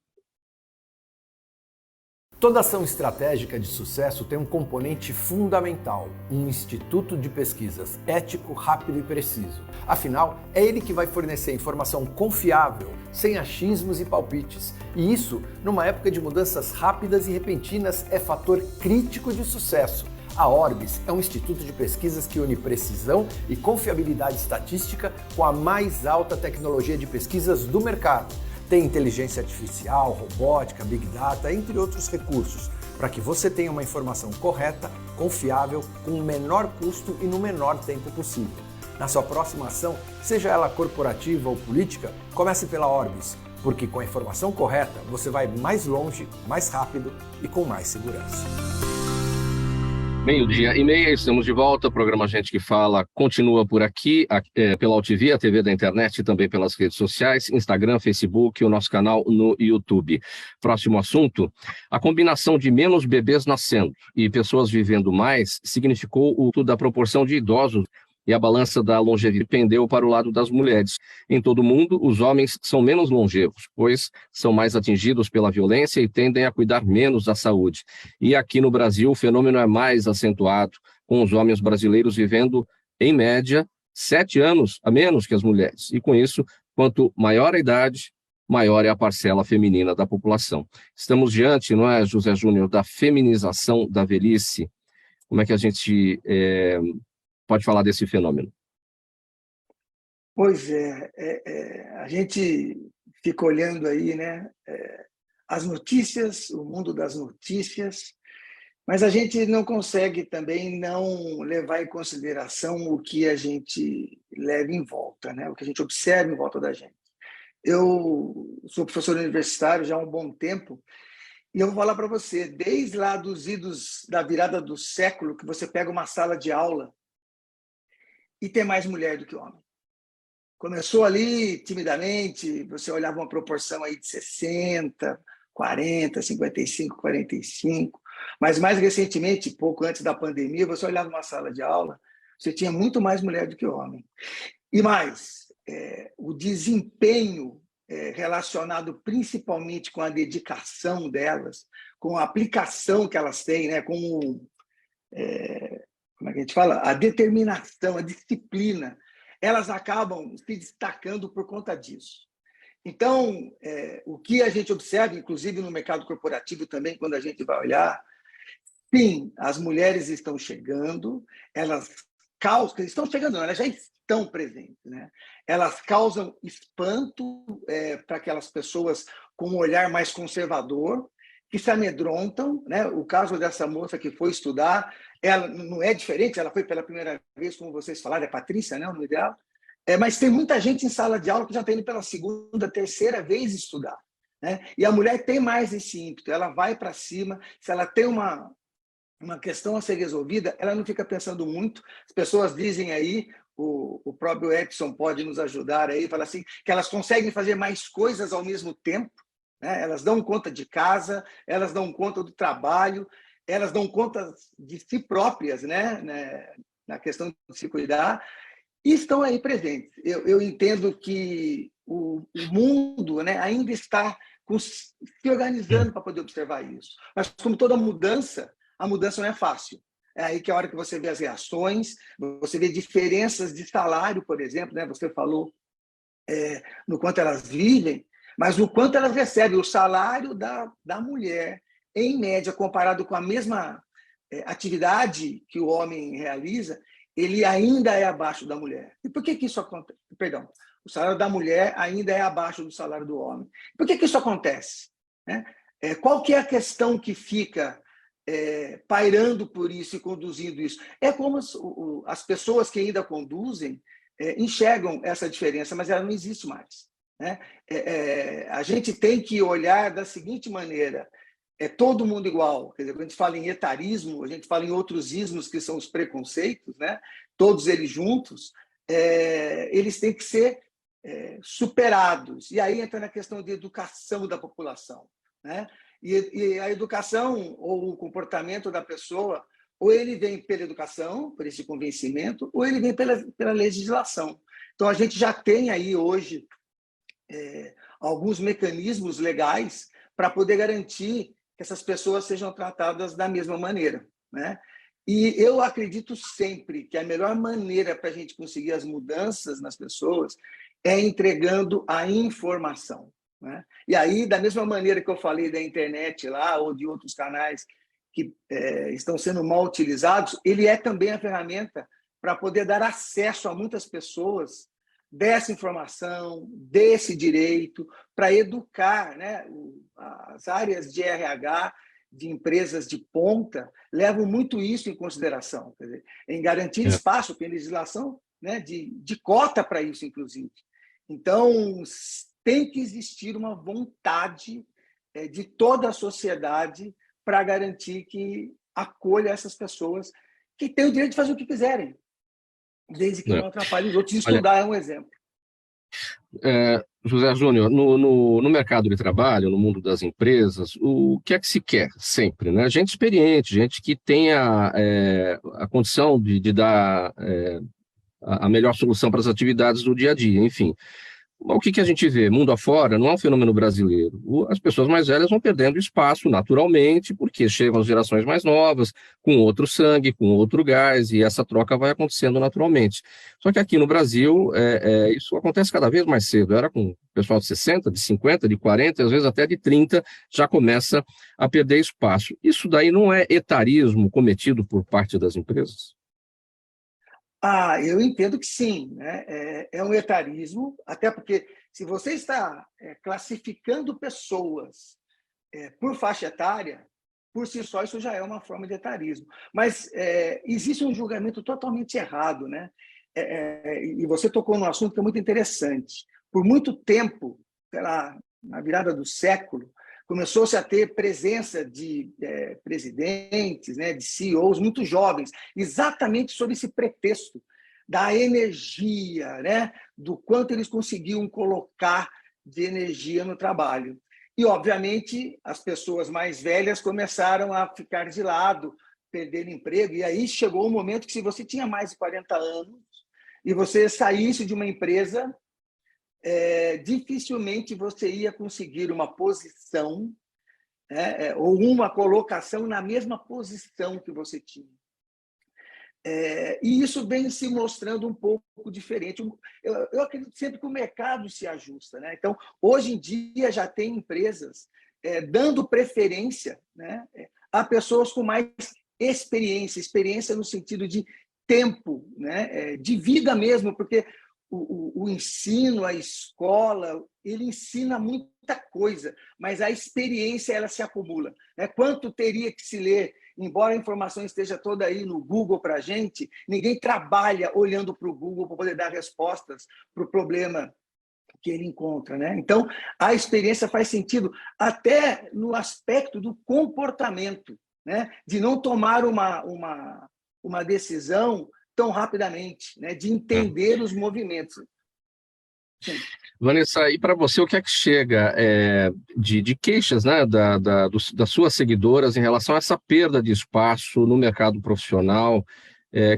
Toda ação estratégica de sucesso tem um componente fundamental, um instituto de pesquisas ético, rápido e preciso. Afinal, é ele que vai fornecer informação confiável, sem achismos e palpites. E isso, numa época de mudanças rápidas e repentinas, é fator crítico de sucesso. A Orbis é um instituto de pesquisas que une precisão e confiabilidade estatística com a mais alta tecnologia de pesquisas do mercado. Tem inteligência artificial, robótica, big data, entre outros recursos, para que você tenha uma informação correta, confiável, com o menor custo e no menor tempo possível. Na sua próxima ação, seja ela corporativa ou política, comece pela Orbis. porque com a informação correta você vai mais longe, mais rápido e com mais segurança. 12:30, estamos de volta. O programa Gente que Fala continua por aqui, pela UTV, a TV da internet e também pelas redes sociais, Instagram, Facebook e o nosso canal no YouTube. Próximo assunto: a combinação de menos bebês nascendo e pessoas vivendo mais significou o da proporção de idosos e a balança da longevidade pendeu para o lado das mulheres. Em todo o mundo, os homens são menos longevos, pois são mais atingidos pela violência e tendem a cuidar menos da saúde. E aqui no Brasil, o fenômeno é mais acentuado, com os homens brasileiros vivendo, em média, 7 anos a menos que as mulheres. E com isso, quanto maior a idade, maior é a parcela feminina da população. Estamos diante, não é, José Júnior, da feminização da velhice. Como é que a gente pode falar desse fenômeno? Pois a gente fica olhando aí, né, as notícias, o mundo das notícias, mas a gente não consegue também não levar em consideração o que a gente leva em volta, né, o que a gente observa em volta da gente. Eu sou professor universitário já há um bom tempo e eu vou falar para você, desde lá dos idos da virada do século, que você pega uma sala de aula e tem mais mulher do que homem. Começou ali timidamente, você olhava uma proporção aí de 60, 40, 55, 45, mas mais recentemente, pouco antes da pandemia, você olhava uma sala de aula, você tinha muito mais mulher do que homem. E mais, o desempenho relacionado principalmente com a dedicação delas, com a aplicação que elas têm, né, como é que a gente fala? A determinação, a disciplina, elas acabam se destacando por conta disso. Então, o que a gente observa, inclusive no mercado corporativo também, quando a gente vai olhar, sim, as mulheres estão chegando, elas já estão presentes, né? Elas causam espanto para aquelas pessoas com um olhar mais conservador, que se amedrontam, né? O caso dessa moça que foi estudar, ela não é diferente, ela foi pela primeira vez, como vocês falaram, é Patrícia, né, o nome dela, mas tem muita gente em sala de aula que já está indo pela segunda, terceira vez estudar, né? E a mulher tem mais esse ímpeto, ela vai para cima, se ela tem uma questão a ser resolvida, ela não fica pensando muito. As pessoas dizem aí, o próprio Edson pode nos ajudar aí, fala assim, que elas conseguem fazer mais coisas ao mesmo tempo, né? Elas dão conta de casa, elas dão conta do trabalho, elas dão conta de si próprias, né? Na questão de se cuidar, e estão aí presentes. Eu entendo que o mundo, né, ainda está se organizando para poder observar isso. Mas, como toda mudança, a mudança não é fácil. É aí que é a hora que você vê as reações, você vê diferenças de salário, por exemplo, né? Você falou no quanto elas vivem, mas no quanto elas recebem. O salário da mulher, em média, comparado com a mesma atividade que o homem realiza, ele ainda é abaixo da mulher. E por que isso acontece? Perdão, o salário da mulher ainda é abaixo do salário do homem. Por que isso acontece? Qual que é a questão que fica pairando por isso e conduzindo isso? É como as pessoas que ainda conduzem enxergam essa diferença, mas ela não existe mais, né? A gente tem que olhar da seguinte maneira: é todo mundo igual. Quer dizer, quando a gente fala em etarismo, a gente fala em outros ismos que são os preconceitos, né? Todos eles juntos, eles têm que ser superados. E aí entra na questão de educação da população, né? E a educação ou o comportamento da pessoa, ou ele vem pela educação, por esse convencimento, ou ele vem pela legislação. Então, a gente já tem aí hoje alguns mecanismos legais para poder garantir que essas pessoas sejam tratadas da mesma maneira, né? E eu acredito sempre que a melhor maneira para a gente conseguir as mudanças nas pessoas é entregando a informação, né? E aí, da mesma maneira que eu falei da internet lá, ou de outros canais que estão sendo mal utilizados, ele é também a ferramenta para poder dar acesso a muitas pessoas dessa informação, desse direito, para educar, né? As áreas de RH, de empresas de ponta, levam muito isso em consideração, quer dizer, em garantir espaço, tem legislação, né, de cota para isso, inclusive. Então, tem que existir uma vontade de toda a sociedade para garantir que acolha essas pessoas que têm o direito de fazer o que quiserem, desde que não atrapalhe os outros. Estudar é um exemplo. José Júnior, no mercado de trabalho, no mundo das empresas, o que é que se quer sempre, né? Gente experiente, gente que tenha a condição de dar a melhor solução para as atividades do dia a dia, enfim. O que a gente vê mundo afora não é um fenômeno brasileiro. As pessoas mais velhas vão perdendo espaço naturalmente, porque chegam as gerações mais novas, com outro sangue, com outro gás, e essa troca vai acontecendo naturalmente. Só que aqui no Brasil, isso acontece cada vez mais cedo. Era com o pessoal de 60, de 50, de 40, às vezes até de 30, já começa a perder espaço. Isso daí não é etarismo cometido por parte das empresas? Eu entendo que sim, né? É um etarismo, até porque se você está classificando pessoas por faixa etária, por si só isso já é uma forma de etarismo. Mas existe um julgamento totalmente errado, né? E você tocou num assunto que é muito interessante. Por muito tempo, na virada do século, começou-se a ter presença de presidentes, né, de CEOs muito jovens, exatamente sob esse pretexto da energia, né, do quanto eles conseguiam colocar de energia no trabalho. E, obviamente, as pessoas mais velhas começaram a ficar de lado, perder emprego, e aí chegou um momento que, se você tinha mais de 40 anos e você saísse de uma empresa, dificilmente você ia conseguir uma posição ou uma colocação na mesma posição que você tinha. E isso vem se mostrando um pouco diferente. Eu acredito sempre que o mercado se ajusta, né? Então, hoje em dia, já tem empresas dando preferência, né, a pessoas com mais experiência no sentido de tempo, né, de vida mesmo, porque o ensino, a escola, ele ensina muita coisa, mas a experiência ela se acumula, né? Quanto teria que se ler, embora a informação esteja toda aí no Google para a gente, ninguém trabalha olhando para o Google para poder dar respostas para o problema que ele encontra, né? Então, a experiência faz sentido até no aspecto do comportamento, né? De não tomar uma decisão tão rapidamente, né? De entender os movimentos. Sim. Vanessa, e para você, o que é que chega de queixas, né, das suas seguidoras em relação a essa perda de espaço no mercado profissional,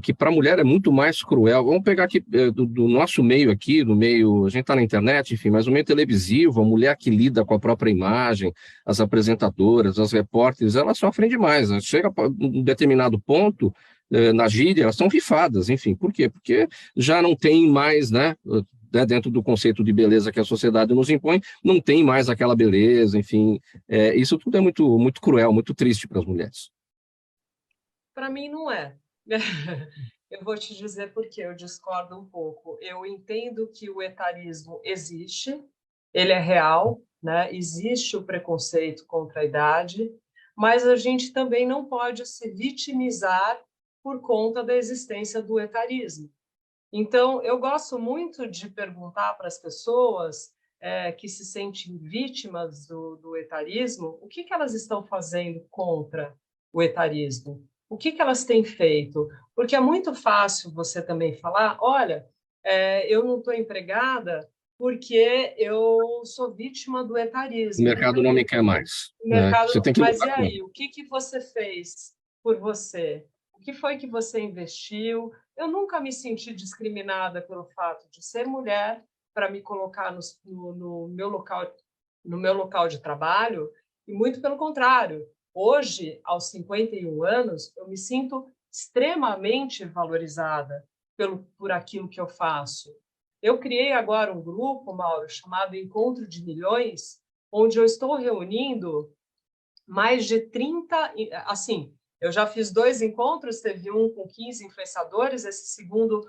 que para a mulher é muito mais cruel? Vamos pegar aqui do nosso meio aqui, do meio, a gente está na internet, enfim, mas o meio televisivo, a mulher que lida com a própria imagem, as apresentadoras, as repórteres, elas sofrem demais. Chega a um determinado ponto, na gíria, elas são rifadas, enfim. Por quê? Porque já não tem mais, né, dentro do conceito de beleza que a sociedade nos impõe, não tem mais aquela beleza, enfim. Isso tudo é muito, muito cruel, muito triste para as mulheres. Para mim, não é. Eu vou te dizer por que eu discordo um pouco. Eu entendo que o etarismo existe, ele é real, né? Existe o preconceito contra a idade, mas a gente também não pode se vitimizar por conta da existência do etarismo. Então, eu gosto muito de perguntar para as pessoas que se sentem vítimas do etarismo, o que elas estão fazendo contra o etarismo? O que elas têm feito? Porque é muito fácil você também falar, olha, eu não estou empregada porque eu sou vítima do etarismo. O mercado não me quer mais. Você tem que mas e aí, o que você fez por você? O que foi que você investiu? Eu nunca me senti discriminada pelo fato de ser mulher para me colocar no meu local de trabalho, e muito pelo contrário. Hoje, aos 51 anos, eu me sinto extremamente valorizada por aquilo que eu faço. Eu criei agora um grupo, Mauro, chamado Encontro de Milhões, onde eu estou reunindo mais de 30... Assim, eu já fiz 2 encontros, teve um com 15 influenciadores, esse segundo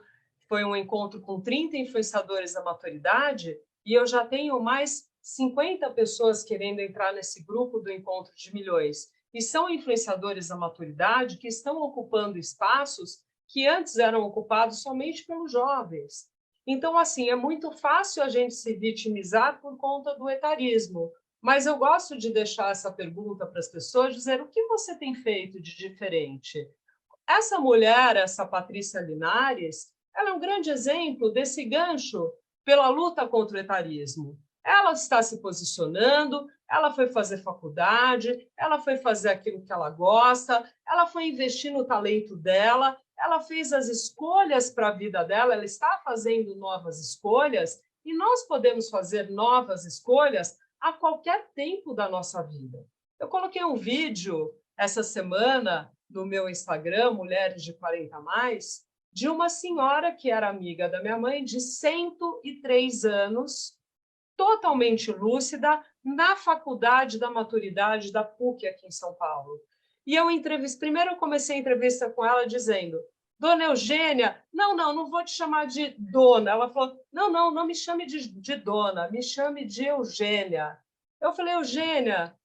foi um encontro com 30 influenciadores da maturidade, e eu já tenho mais 50 pessoas querendo entrar nesse grupo do Encontro de Milhões. E são influenciadores da maturidade que estão ocupando espaços que antes eram ocupados somente pelos jovens. Então, assim, é muito fácil a gente se vitimizar por conta do etarismo. Mas eu gosto de deixar essa pergunta para as pessoas, dizer o que você tem feito de diferente. Essa mulher, essa Patrícia Linares, ela é um grande exemplo desse gancho pela luta contra o etarismo. Ela está se posicionando, ela foi fazer faculdade, ela foi fazer aquilo que ela gosta, ela foi investir no talento dela, ela fez as escolhas para a vida dela, ela está fazendo novas escolhas, e nós podemos fazer novas escolhas a qualquer tempo da nossa vida. Eu coloquei um vídeo essa semana no meu Instagram, Mulheres de 40 mais, de uma senhora que era amiga da minha mãe, de 103 anos, totalmente lúcida, na faculdade da maturidade da PUC aqui em São Paulo. E eu primeiro eu comecei a entrevista com ela dizendo: Dona Eugênia, não vou te chamar de dona. Ela falou: não me chame de dona, me chame de Eugênia. Eu falei: Eugênia,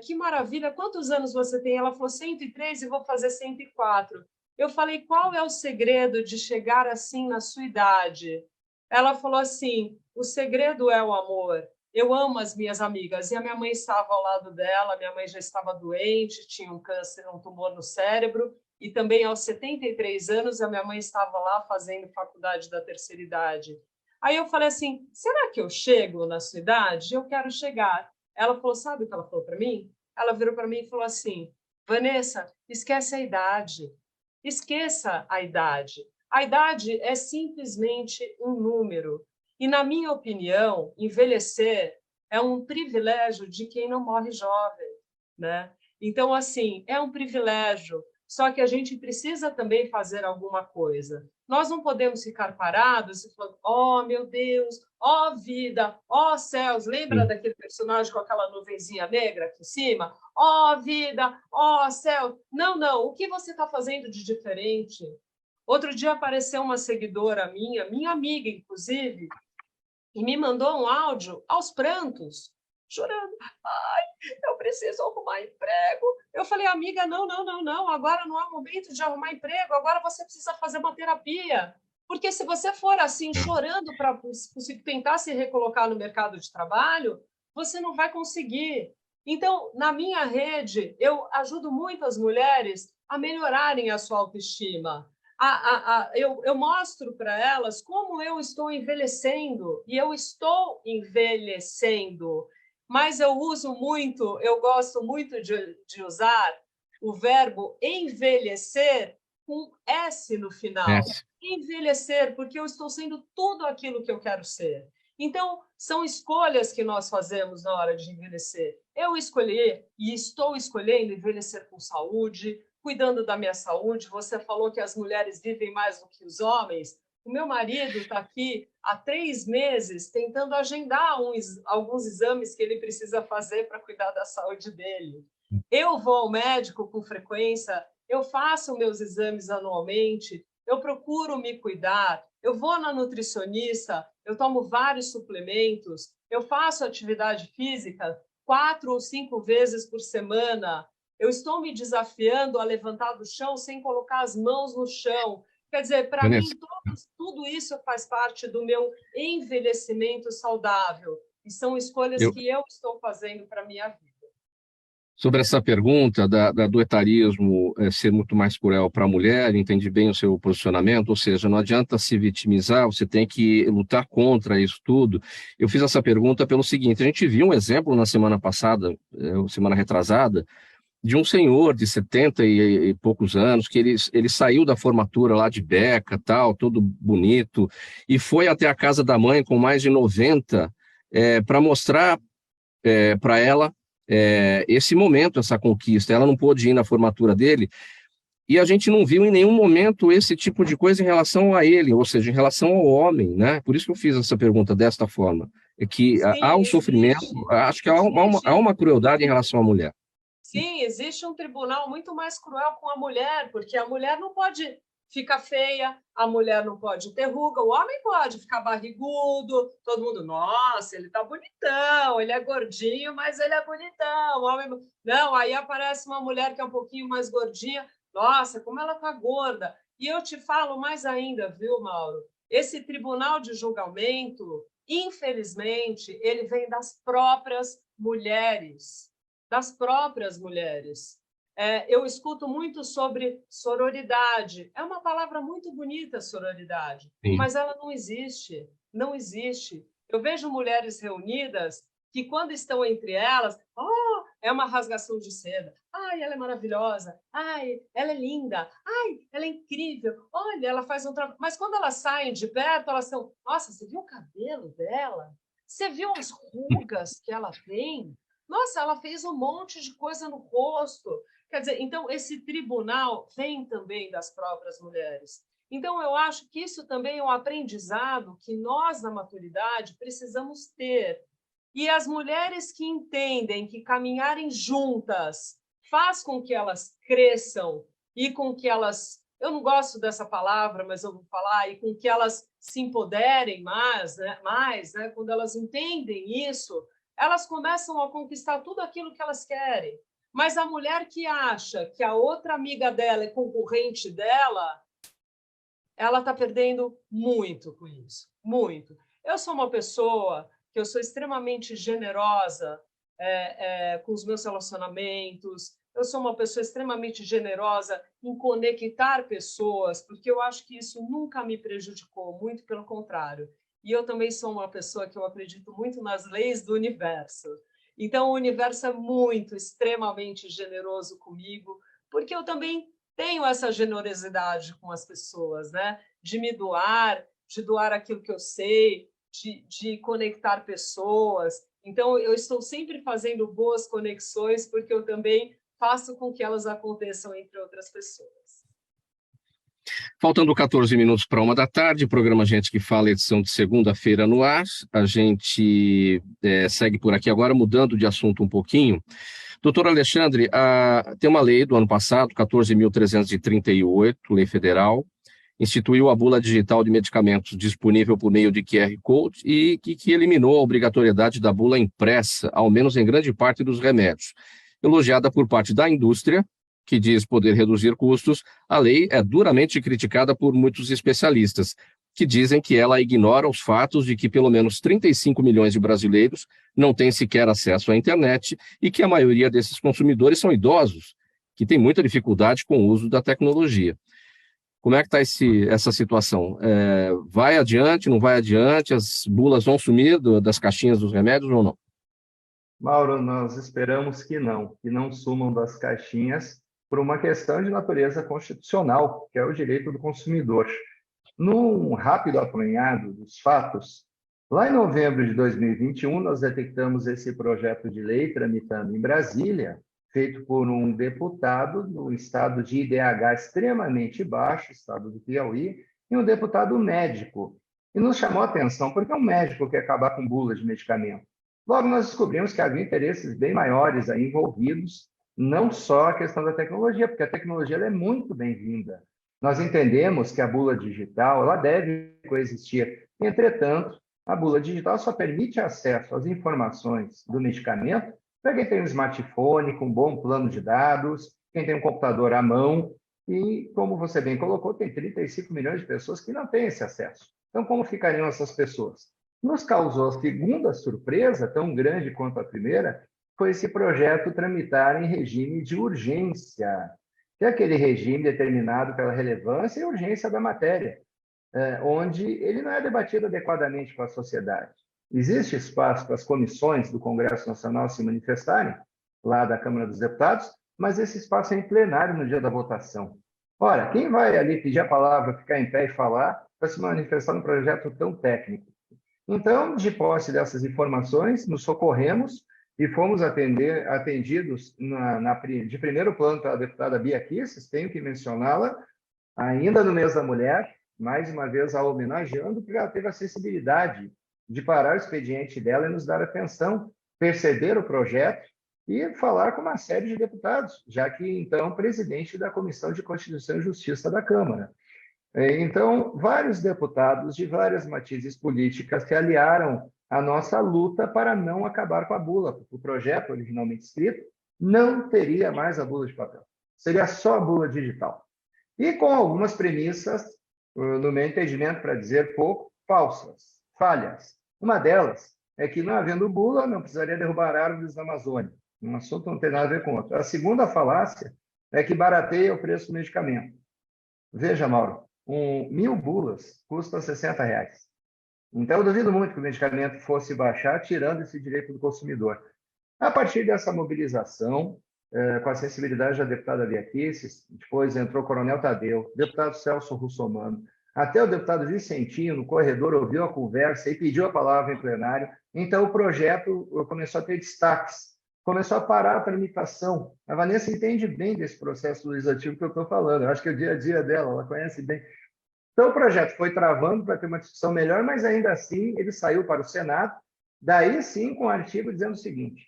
que maravilha, quantos anos você tem? Ela falou: 103 e vou fazer 104. Eu falei: qual é o segredo de chegar assim na sua idade? Ela falou assim: o segredo é o amor. Eu amo as minhas amigas. E a minha mãe estava ao lado dela, minha mãe já estava doente, tinha um câncer, um tumor no cérebro, e também aos 73 anos a minha mãe estava lá fazendo faculdade da terceira idade. Aí eu falei assim: será que eu chego na sua idade? Eu quero chegar. Ela falou: sabe o que ela falou para mim? Ela virou para mim e falou assim: Vanessa, esquece a idade. Esqueça a idade. A idade é simplesmente um número. E, na minha opinião, envelhecer é um privilégio de quem não morre jovem, né? Então, assim, é um privilégio, só que a gente precisa também fazer alguma coisa. Nós não podemos ficar parados e falando: oh, meu Deus, ó vida, ó céus. Lembra daquele personagem com aquela nuvenzinha negra aqui em cima? Ó vida, ó céu. Não. O que você está fazendo de diferente? Outro dia apareceu uma seguidora minha amiga, inclusive, e me mandou um áudio aos prantos, chorando. Ai, eu preciso arrumar emprego. Eu falei: amiga, não. Agora não é o momento de arrumar emprego. Agora você precisa fazer uma terapia. Porque se você for assim, chorando para tentar se recolocar no mercado de trabalho, você não vai conseguir. Então, na minha rede, eu ajudo muitas mulheres a melhorarem a sua autoestima. Eu mostro para elas como eu estou envelhecendo, e eu estou envelhecendo, mas eu gosto muito de usar o verbo envelhecer com S no final. Envelhecer, porque eu estou sendo tudo aquilo que eu quero ser. Então, são escolhas que nós fazemos na hora de envelhecer. Eu escolhi e estou escolhendo envelhecer com saúde, cuidando da minha saúde. Você falou que as mulheres vivem mais do que os homens. O meu marido está aqui há 3 meses tentando agendar alguns exames que ele precisa fazer para cuidar da saúde dele. Eu vou ao médico com frequência, eu faço meus exames anualmente, eu procuro me cuidar, eu vou na nutricionista, eu tomo vários suplementos, eu faço atividade física 4 ou 5 vezes por semana. Eu estou me desafiando a levantar do chão sem colocar as mãos no chão. Quer dizer, para mim, tudo isso faz parte do meu envelhecimento saudável. E são escolhas que eu estou fazendo para a minha vida. Sobre essa pergunta do etarismo ser muito mais cruel para a mulher, entendi bem o seu posicionamento, ou seja, não adianta se vitimizar, você tem que lutar contra isso tudo. Eu fiz essa pergunta pelo seguinte: a gente viu um exemplo na semana passada, semana retrasada, de um senhor de 70 e poucos anos, que ele saiu da formatura lá de Beca, tal, todo bonito, e foi até a casa da mãe com mais de 90, para mostrar para ela esse momento, essa conquista. Ela não pôde ir na formatura dele, e a gente não viu em nenhum momento esse tipo de coisa em relação a ele, ou seja, em relação ao homem, né? Por isso que eu fiz essa pergunta desta forma, é que há um sofrimento, acho que há uma crueldade em relação à mulher. Sim, existe um tribunal muito mais cruel com a mulher, porque a mulher não pode ficar feia, a mulher não pode ter ruga, o homem pode ficar barrigudo, todo mundo: nossa, ele tá bonitão, ele é gordinho, mas ele é bonitão. O homem... Não, aí aparece uma mulher que é um pouquinho mais gordinha, nossa, como ela tá gorda. E eu te falo mais ainda, viu, Mauro? Esse tribunal de julgamento, infelizmente, ele vem das próprias mulheres, das próprias mulheres. Eu escuto muito sobre sororidade. É uma palavra muito bonita, sororidade, Sim. mas ela não existe, não existe. Eu vejo mulheres reunidas que, quando estão entre elas, é uma rasgação de seda. Ai, ela é maravilhosa. Ai, ela é linda. Ai, ela é incrível. Olha, ela faz um trabalho. Mas quando elas saem de perto, elas são... Nossa, você viu o cabelo dela? Você viu as rugas que ela tem? Nossa, ela fez um monte de coisa no rosto. Quer dizer, então, esse tribunal vem também das próprias mulheres. Então, eu acho que isso também é um aprendizado que nós, na maturidade, precisamos ter. E as mulheres que entendem que caminharem juntas faz com que elas cresçam e com que elas... Eu não gosto dessa palavra, mas eu vou falar, e com que elas se empoderem mais, né? Quando elas entendem isso, elas começam a conquistar tudo aquilo que elas querem. Mas a mulher que acha que a outra amiga dela é concorrente dela, ela está perdendo muito com isso, muito. Eu sou uma pessoa que eu sou extremamente generosa com os meus relacionamentos, eu sou uma pessoa extremamente generosa em conectar pessoas, porque eu acho que isso nunca me prejudicou, muito pelo contrário. E eu também sou uma pessoa que eu acredito muito nas leis do universo. Então, o universo é muito, extremamente generoso comigo, porque eu também tenho essa generosidade com as pessoas, né? De me doar, de doar aquilo que eu sei, de conectar pessoas. Então, eu estou sempre fazendo boas conexões, porque eu também faço com que elas aconteçam entre outras pessoas. Faltando 14 minutos para 13h, programa Gente que Fala, edição de segunda-feira no ar. A gente segue por aqui agora, mudando de assunto um pouquinho. Doutor Alexandre, tem uma lei do ano passado, 14.338, lei federal, instituiu a bula digital de medicamentos disponível por meio de QR Code e que eliminou a obrigatoriedade da bula impressa, ao menos em grande parte dos remédios. Elogiada por parte da indústria, que diz poder reduzir custos, a lei é duramente criticada por muitos especialistas, que dizem que ela ignora os fatos de que pelo menos 35 milhões de brasileiros não têm sequer acesso à internet e que a maioria desses consumidores são idosos, que têm muita dificuldade com o uso da tecnologia. Como é que está essa situação? Vai adiante, não vai adiante? As bulas vão sumir das caixinhas dos remédios ou não? Mauro, nós esperamos que não sumam das caixinhas por uma questão de natureza constitucional, que é o direito do consumidor. Num rápido apanhado dos fatos, lá em novembro de 2021, nós detectamos esse projeto de lei tramitando em Brasília, feito por um deputado no estado de IDH extremamente baixo, estado do Piauí, e um deputado médico. E nos chamou a atenção, porque é um médico que quer acabar com bula de medicamento. Logo, nós descobrimos que havia interesses bem maiores aí envolvidos, não só a questão da tecnologia, porque a tecnologia ela é muito bem-vinda. Nós entendemos que a bula digital ela deve coexistir. Entretanto, a bula digital só permite acesso às informações do medicamento para quem tem um smartphone com um bom plano de dados, quem tem um computador à mão, e, como você bem colocou, tem 35 milhões de pessoas que não têm esse acesso. Então, como ficariam essas pessoas? Nos causou a segunda surpresa, tão grande quanto a primeira, foi esse projeto tramitar em regime de urgência, que é aquele regime determinado pela relevância e urgência da matéria, onde ele não é debatido adequadamente com a sociedade. Existe espaço para as comissões do Congresso Nacional se manifestarem, lá da Câmara dos Deputados, mas esse espaço é em plenário no dia da votação. Ora, quem vai ali pedir a palavra, ficar em pé e falar, para se manifestar num projeto tão técnico? Então, de posse dessas informações, nos socorremos e fomos atendidos de primeiro plano pela deputada Bia Kicis, tenho que mencioná-la, ainda no mês da mulher, mais uma vez a homenageando, porque ela teve a sensibilidade de parar o expediente dela e nos dar atenção, perceber o projeto e falar com uma série de deputados, já que, então, presidente da Comissão de Constituição e Justiça da Câmara. Então, vários deputados de várias matizes políticas se aliaram à nossa luta para não acabar com a bula, porque o projeto originalmente escrito não teria mais a bula de papel, seria só a bula digital. E com algumas premissas no meu entendimento, para dizer pouco, falsas, falhas. Uma delas é que, não havendo bula, não precisaria derrubar árvores na Amazônia. Um assunto não tem nada a ver com o outro. A segunda falácia é que barateia o preço do medicamento. Veja, Mauro, 1.000 bulas custa R$60. Então, eu duvido muito que o medicamento fosse baixar, tirando esse direito do consumidor. A partir dessa mobilização, com a sensibilidade da deputada Bia Kicis, depois entrou o coronel Tadeu, deputado Celso Russomano, até o deputado Vicentinho, no corredor, ouviu a conversa e pediu a palavra em plenário. Então, o projeto começou a ter destaques, começou a parar a tramitação. A Vanessa entende bem desse processo legislativo que eu estou falando, eu acho que é o dia a dia dela, ela conhece bem. Então, o projeto foi travando para ter uma discussão melhor, mas ainda assim ele saiu para o Senado, daí sim com um artigo dizendo o seguinte: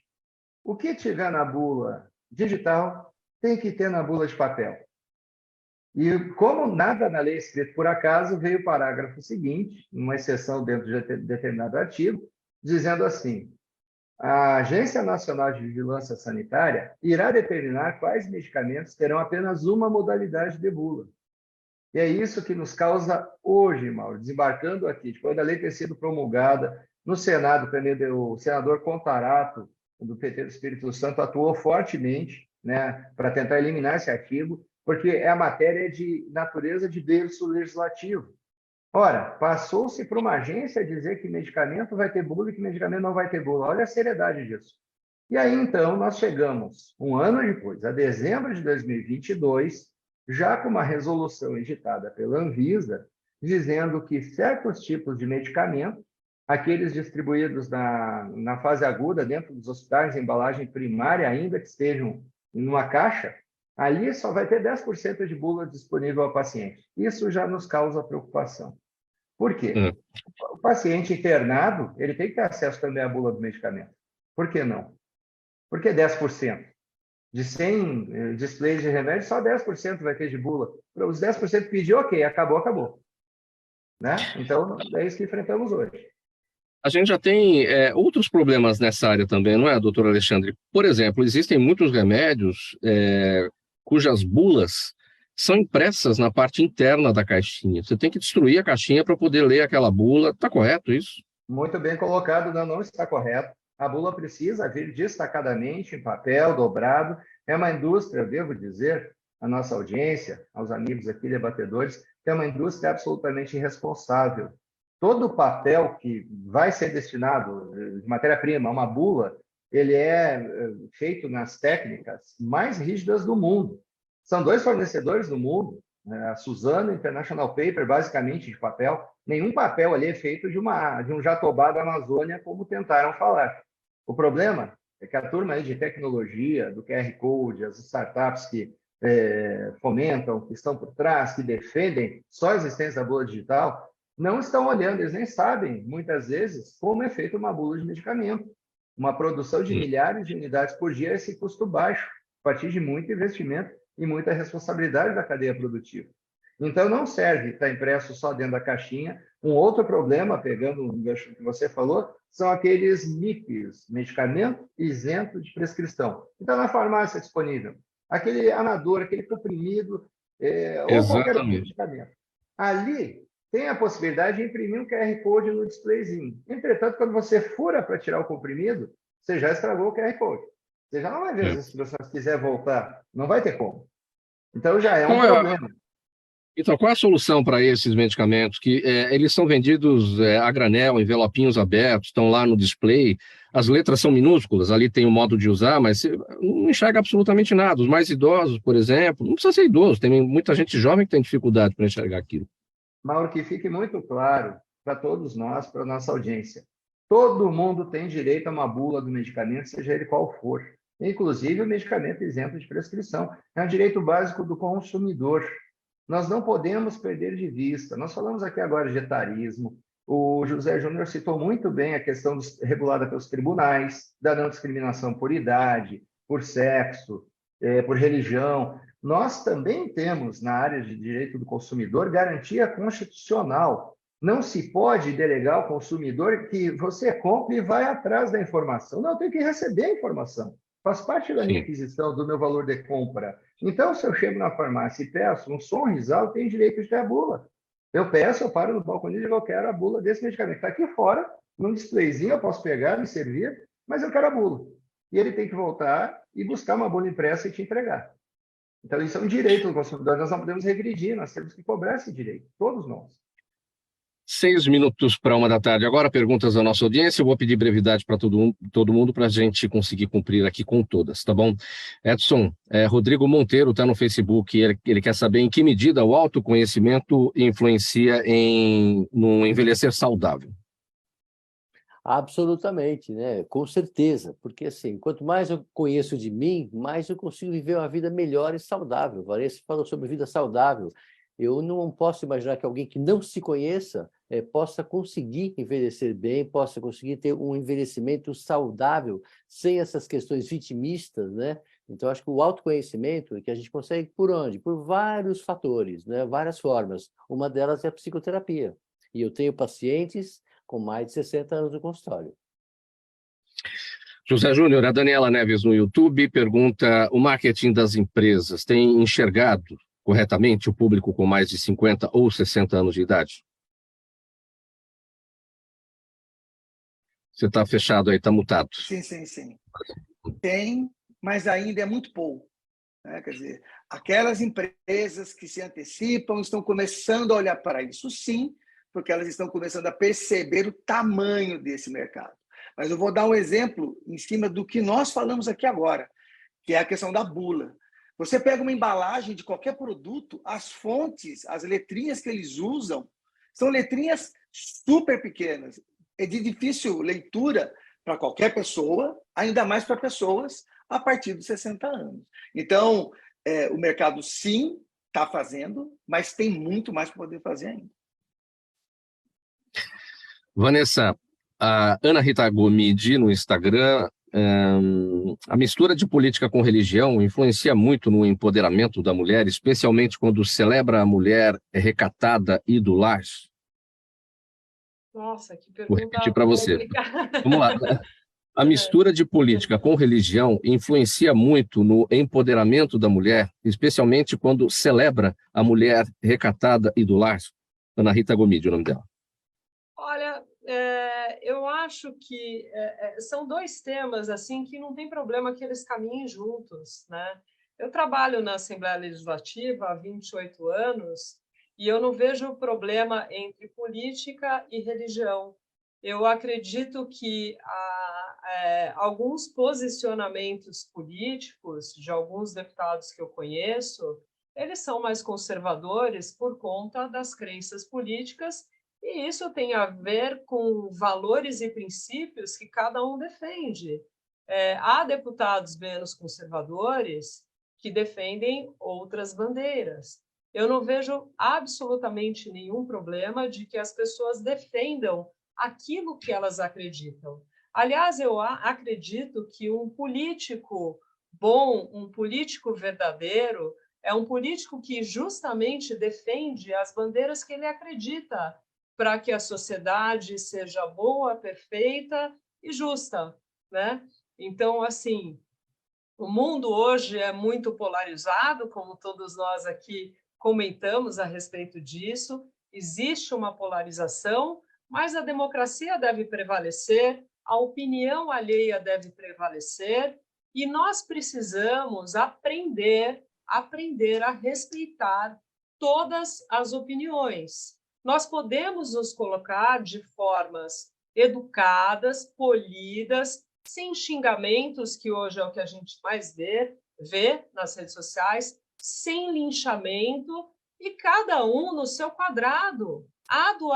o que tiver na bula digital tem que ter na bula de papel. E como nada na lei é escrito por acaso, veio o parágrafo seguinte, uma exceção dentro de determinado artigo, dizendo assim: a Agência Nacional de Vigilância Sanitária irá determinar quais medicamentos terão apenas uma modalidade de bula. E é isso que nos causa hoje, Mauro, desembarcando aqui, depois da lei ter sido promulgada, no Senado, o senador Contarato, do PT do Espírito Santo, atuou fortemente, né, para tentar eliminar esse artigo, porque é a matéria de natureza de berço legislativo. Ora, passou-se para uma agência dizer que medicamento vai ter bula e que medicamento não vai ter bula. Olha a seriedade disso. E aí, então, nós chegamos, um ano depois, a dezembro de 2022, já com uma resolução editada pela Anvisa, dizendo que certos tipos de medicamento, aqueles distribuídos na fase aguda, dentro dos hospitais, em embalagem primária, ainda que estejam em uma caixa, ali só vai ter 10% de bula disponível ao paciente. Isso já nos causa preocupação. Por quê? O paciente internado, ele tem que ter acesso também à bula do medicamento. Por que não? Por que 10%? De 100 displays de remédio, só 10% vai ter de bula. Os 10% pediu, ok, acabou. Né? Então, é isso que enfrentamos hoje. A gente já tem outros problemas nessa área também, não é, doutor Alexandre? Por exemplo, existem muitos remédios cujas bulas são impressas na parte interna da caixinha. Você tem que destruir a caixinha para poder ler aquela bula. Está correto isso? Muito bem colocado, não está correto. A bula precisa vir destacadamente em papel, dobrado. É uma indústria, devo dizer, à nossa audiência, aos amigos aqui debatedores, que é uma indústria absolutamente irresponsável. Todo o papel que vai ser destinado de matéria-prima a uma bula, ele é feito nas técnicas mais rígidas do mundo. São 2 fornecedores no mundo, a Suzano e International Paper, basicamente de papel. Nenhum papel ali é feito de um jatobá da Amazônia, como tentaram falar. O problema é que a turma aí de tecnologia, do QR Code, as startups que fomentam, que estão por trás, que defendem só a existência da bula digital, não estão olhando, eles nem sabem, muitas vezes, como é feita uma bula de medicamento. Uma produção de milhares de unidades por dia é esse custo baixo, a partir de muito investimento e muita responsabilidade da cadeia produtiva. Então, não serve estar impresso só dentro da caixinha. Um outro problema, pegando o gancho que você falou, são aqueles MIPs, medicamento isento de prescrição. Então, na farmácia disponível, aquele anador, aquele comprimido, ou qualquer outro medicamento. Ali tem a possibilidade de imprimir um QR Code no displayzinho. Entretanto, quando você fura para tirar o comprimido, você já estragou o QR Code. Você já não vai ver as instruções, se quiser voltar, não vai ter como. Então, já é um problema. Então, qual é a solução para esses medicamentos? Que eles são vendidos a granel, envelopinhos abertos, estão lá no display, as letras são minúsculas, ali tem o modo de usar, mas você não enxerga absolutamente nada. Os mais idosos, por exemplo, não precisa ser idoso, tem muita gente jovem que tem dificuldade para enxergar aquilo. Mauro, que fique muito claro para todos nós, para a nossa audiência. Todo mundo tem direito a uma bula do medicamento, seja ele qual for. Inclusive o medicamento isento de prescrição. É um direito básico do consumidor. Nós não podemos perder de vista. Nós falamos aqui agora de etarismo. O José Júnior citou muito bem a questão regulada pelos tribunais, da não discriminação por idade, por sexo, por religião. Nós também temos, na área de direito do consumidor, garantia constitucional. Não se pode delegar ao consumidor que você compre e vai atrás da informação. Não, tem que receber a informação. Faz parte da minha aquisição, do meu valor de compra. Então, se eu chego na farmácia e peço um Sonrisal, eu tenho direito de ter a bula. Eu peço, eu paro no balcão e digo, eu quero a bula desse medicamento. Está aqui fora, num displayzinho, eu posso pegar, me servir, mas eu quero a bula. E ele tem que voltar e buscar uma bula impressa e te entregar. Então, isso é um direito do consumidor, nós não podemos regredir, nós temos que cobrar esse direito, todos nós. 6 minutos para 1 da tarde. Agora, perguntas da nossa audiência. Eu vou pedir brevidade para todo mundo para a gente conseguir cumprir aqui com todas, tá bom? Edson, Rodrigo Monteiro está no Facebook. Ele quer saber em que medida o autoconhecimento influencia no envelhecer saudável. Absolutamente, né? Com certeza, porque assim, quanto mais eu conheço de mim, mais eu consigo viver uma vida melhor e saudável. Vanessa falou sobre vida saudável. Eu não posso imaginar que alguém que não se conheça possa conseguir envelhecer bem, possa conseguir ter um envelhecimento saudável, sem essas questões vitimistas, né? Então, acho que o autoconhecimento é que a gente consegue por onde? Por vários fatores, né? Várias formas. Uma delas é a psicoterapia. E eu tenho pacientes com mais de 60 anos no consultório. José Júnior, a Daniela Neves no YouTube pergunta: o marketing das empresas tem enxergado corretamente o público com mais de 50 ou 60 anos de idade? Você está fechado aí, está mutado. Sim. Tem, mas ainda é muito pouco. Né? Quer dizer, aquelas empresas que se antecipam estão começando a olhar para isso, sim, porque elas estão começando a perceber o tamanho desse mercado. Mas eu vou dar um exemplo em cima do que nós falamos aqui agora, que é a questão da bula. Você pega uma embalagem de qualquer produto, as fontes, as letrinhas que eles usam, são letrinhas super pequenas, é de difícil leitura para qualquer pessoa, ainda mais para pessoas a partir dos 60 anos. Então, o mercado, sim, está fazendo, mas tem muito mais para poder fazer ainda. Vanessa, a Ana Rita Gomide no Instagram, a mistura de política com religião influencia muito no empoderamento da mulher, especialmente quando celebra a mulher recatada e do lar. Nossa, que pergunta. Vou repetir para você. Vamos lá. A mistura de política com religião influencia muito no empoderamento da mulher, especialmente quando celebra a mulher recatada e do lar. Ana Rita Gomide, o nome dela. Olha, eu acho que são dois temas assim que não tem problema que eles caminhem juntos, né? Eu trabalho na Assembleia Legislativa há 28 anos e eu não vejo problema entre política e religião. Eu acredito que alguns posicionamentos políticos de alguns deputados que eu conheço, eles são mais conservadores por conta das crenças políticas. E isso tem a ver com valores e princípios que cada um defende. Há deputados menos conservadores que defendem outras bandeiras. Eu não vejo absolutamente nenhum problema de que as pessoas defendam aquilo que elas acreditam. Aliás, eu acredito que um político bom, um político verdadeiro, é um político que justamente defende as bandeiras que ele acredita, para que a sociedade seja boa, perfeita e justa, né? Então, assim, o mundo hoje é muito polarizado, como todos nós aqui comentamos a respeito disso. Existe uma polarização, mas a democracia deve prevalecer, a opinião alheia deve prevalecer, e nós precisamos aprender a respeitar todas as opiniões. Nós podemos nos colocar de formas educadas, polidas, sem xingamentos, que hoje é o que a gente mais vê nas redes sociais, sem linchamento, e cada um no seu quadrado, ado,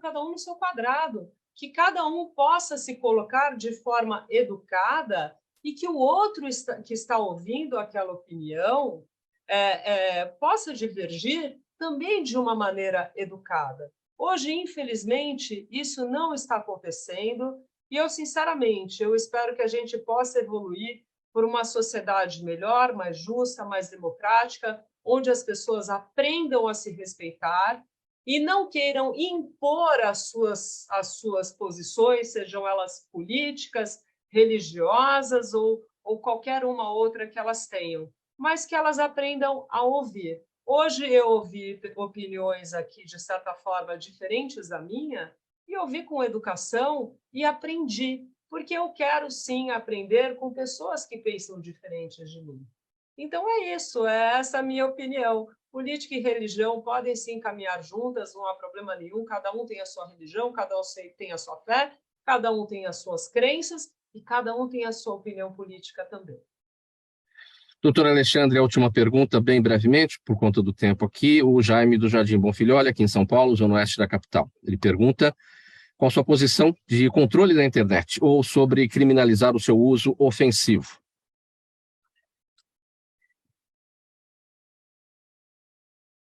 cada um no seu quadrado, que cada um possa se colocar de forma educada e que o outro que está ouvindo aquela opinião possa divergir também de uma maneira educada. Hoje, infelizmente, isso não está acontecendo e eu, sinceramente, eu espero que a gente possa evoluir por uma sociedade melhor, mais justa, mais democrática, onde as pessoas aprendam a se respeitar e não queiram impor as suas posições, sejam elas políticas, religiosas ou qualquer uma outra que elas tenham, mas que elas aprendam a ouvir. Hoje eu ouvi opiniões aqui, de certa forma, diferentes da minha, e ouvi com educação e aprendi, porque eu quero, sim, aprender com pessoas que pensam diferentes de mim. Então, é isso, é essa a minha opinião. Política e religião podem, sim, caminhar juntas, não há problema nenhum, cada um tem a sua religião, cada um tem a sua fé, cada um tem as suas crenças e cada um tem a sua opinião política também. Doutor Alexandre, a última pergunta, bem brevemente, por conta do tempo aqui. O Jaime do Jardim Bonfilholi, aqui em São Paulo, zona oeste da capital. Ele pergunta qual a sua posição de controle da internet ou sobre criminalizar o seu uso ofensivo.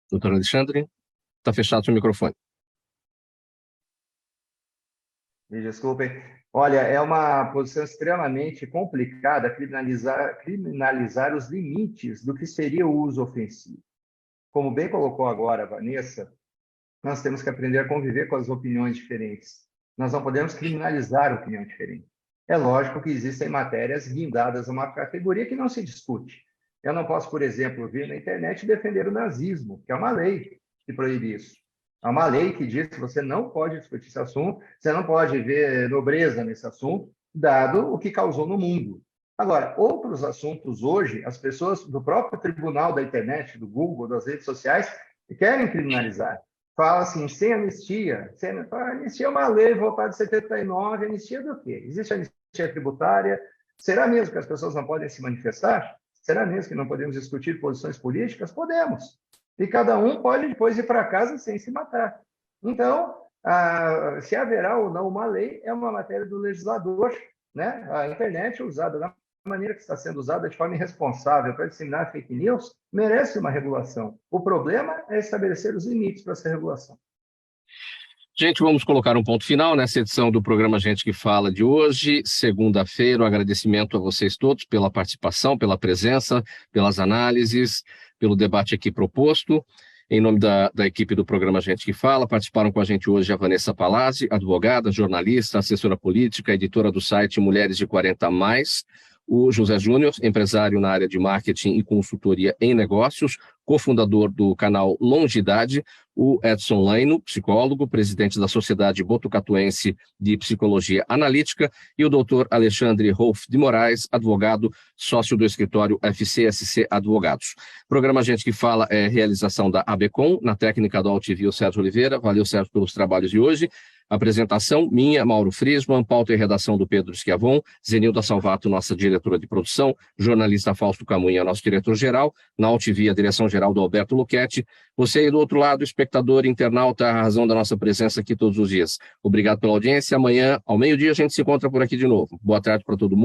Doutor Alexandre, está fechado o seu microfone. Me desculpem. Olha, é uma posição extremamente complicada criminalizar os limites do que seria o uso ofensivo. Como bem colocou agora a Vanessa, nós temos que aprender a conviver com as opiniões diferentes. Nós não podemos criminalizar a opinião diferente. É lógico que existem matérias guindadas a uma categoria que não se discute. Eu não posso, por exemplo, vir na internet defender o nazismo, que é uma lei que proíbe isso. Há uma lei que diz que você não pode discutir esse assunto, você não pode ver nobreza nesse assunto, dado o que causou no mundo. Agora, outros assuntos hoje, as pessoas do próprio tribunal da internet, do Google, das redes sociais, querem criminalizar. Fala assim, sem anistia. Anistia é uma lei votada em 79, anistia do quê? Existe anistia tributária? Será mesmo que as pessoas não podem se manifestar? Será mesmo que não podemos discutir posições políticas? Podemos. E cada um pode depois ir para casa sem se matar. Então, se haverá ou não uma lei, é uma matéria do legislador, né? A internet usada da maneira que está sendo usada de forma irresponsável para disseminar fake news merece uma regulação. O problema é estabelecer os limites para essa regulação. Gente, vamos colocar um ponto final nessa edição do programa Gente que Fala de hoje, segunda-feira. Um agradecimento a vocês todos pela participação, pela presença, pelas análises, pelo debate aqui proposto. Em nome da equipe do programa Gente que Fala, participaram com a gente hoje a Vanessa Palazzi, advogada, jornalista, assessora política, editora do site Mulheres de 40+, o José Júnior, empresário na área de marketing e consultoria em negócios, cofundador do canal Longidade, o Edson Laino, psicólogo, presidente da Sociedade Botucatuense de Psicologia Analítica, e o doutor Alexandre Rolf de Moraes, advogado, sócio do escritório FCSC Advogados. O programa Gente que Fala é realização da ABCom, na técnica do Altivio Sérgio Oliveira. Valeu, Sérgio, pelos trabalhos de hoje. Apresentação minha, Mauro Friesman, pauta e redação do Pedro Schiavon, Zenilda Salvato, nossa diretora de produção, jornalista Fausto Camunha, nosso diretor-geral, na Altivia, a direção-geral do Alberto Luchetti. Você aí do outro lado, espectador, internauta, a razão da nossa presença aqui todos os dias. Obrigado pela audiência. Amanhã, ao meio-dia, a gente se encontra por aqui de novo. Boa tarde para todo mundo.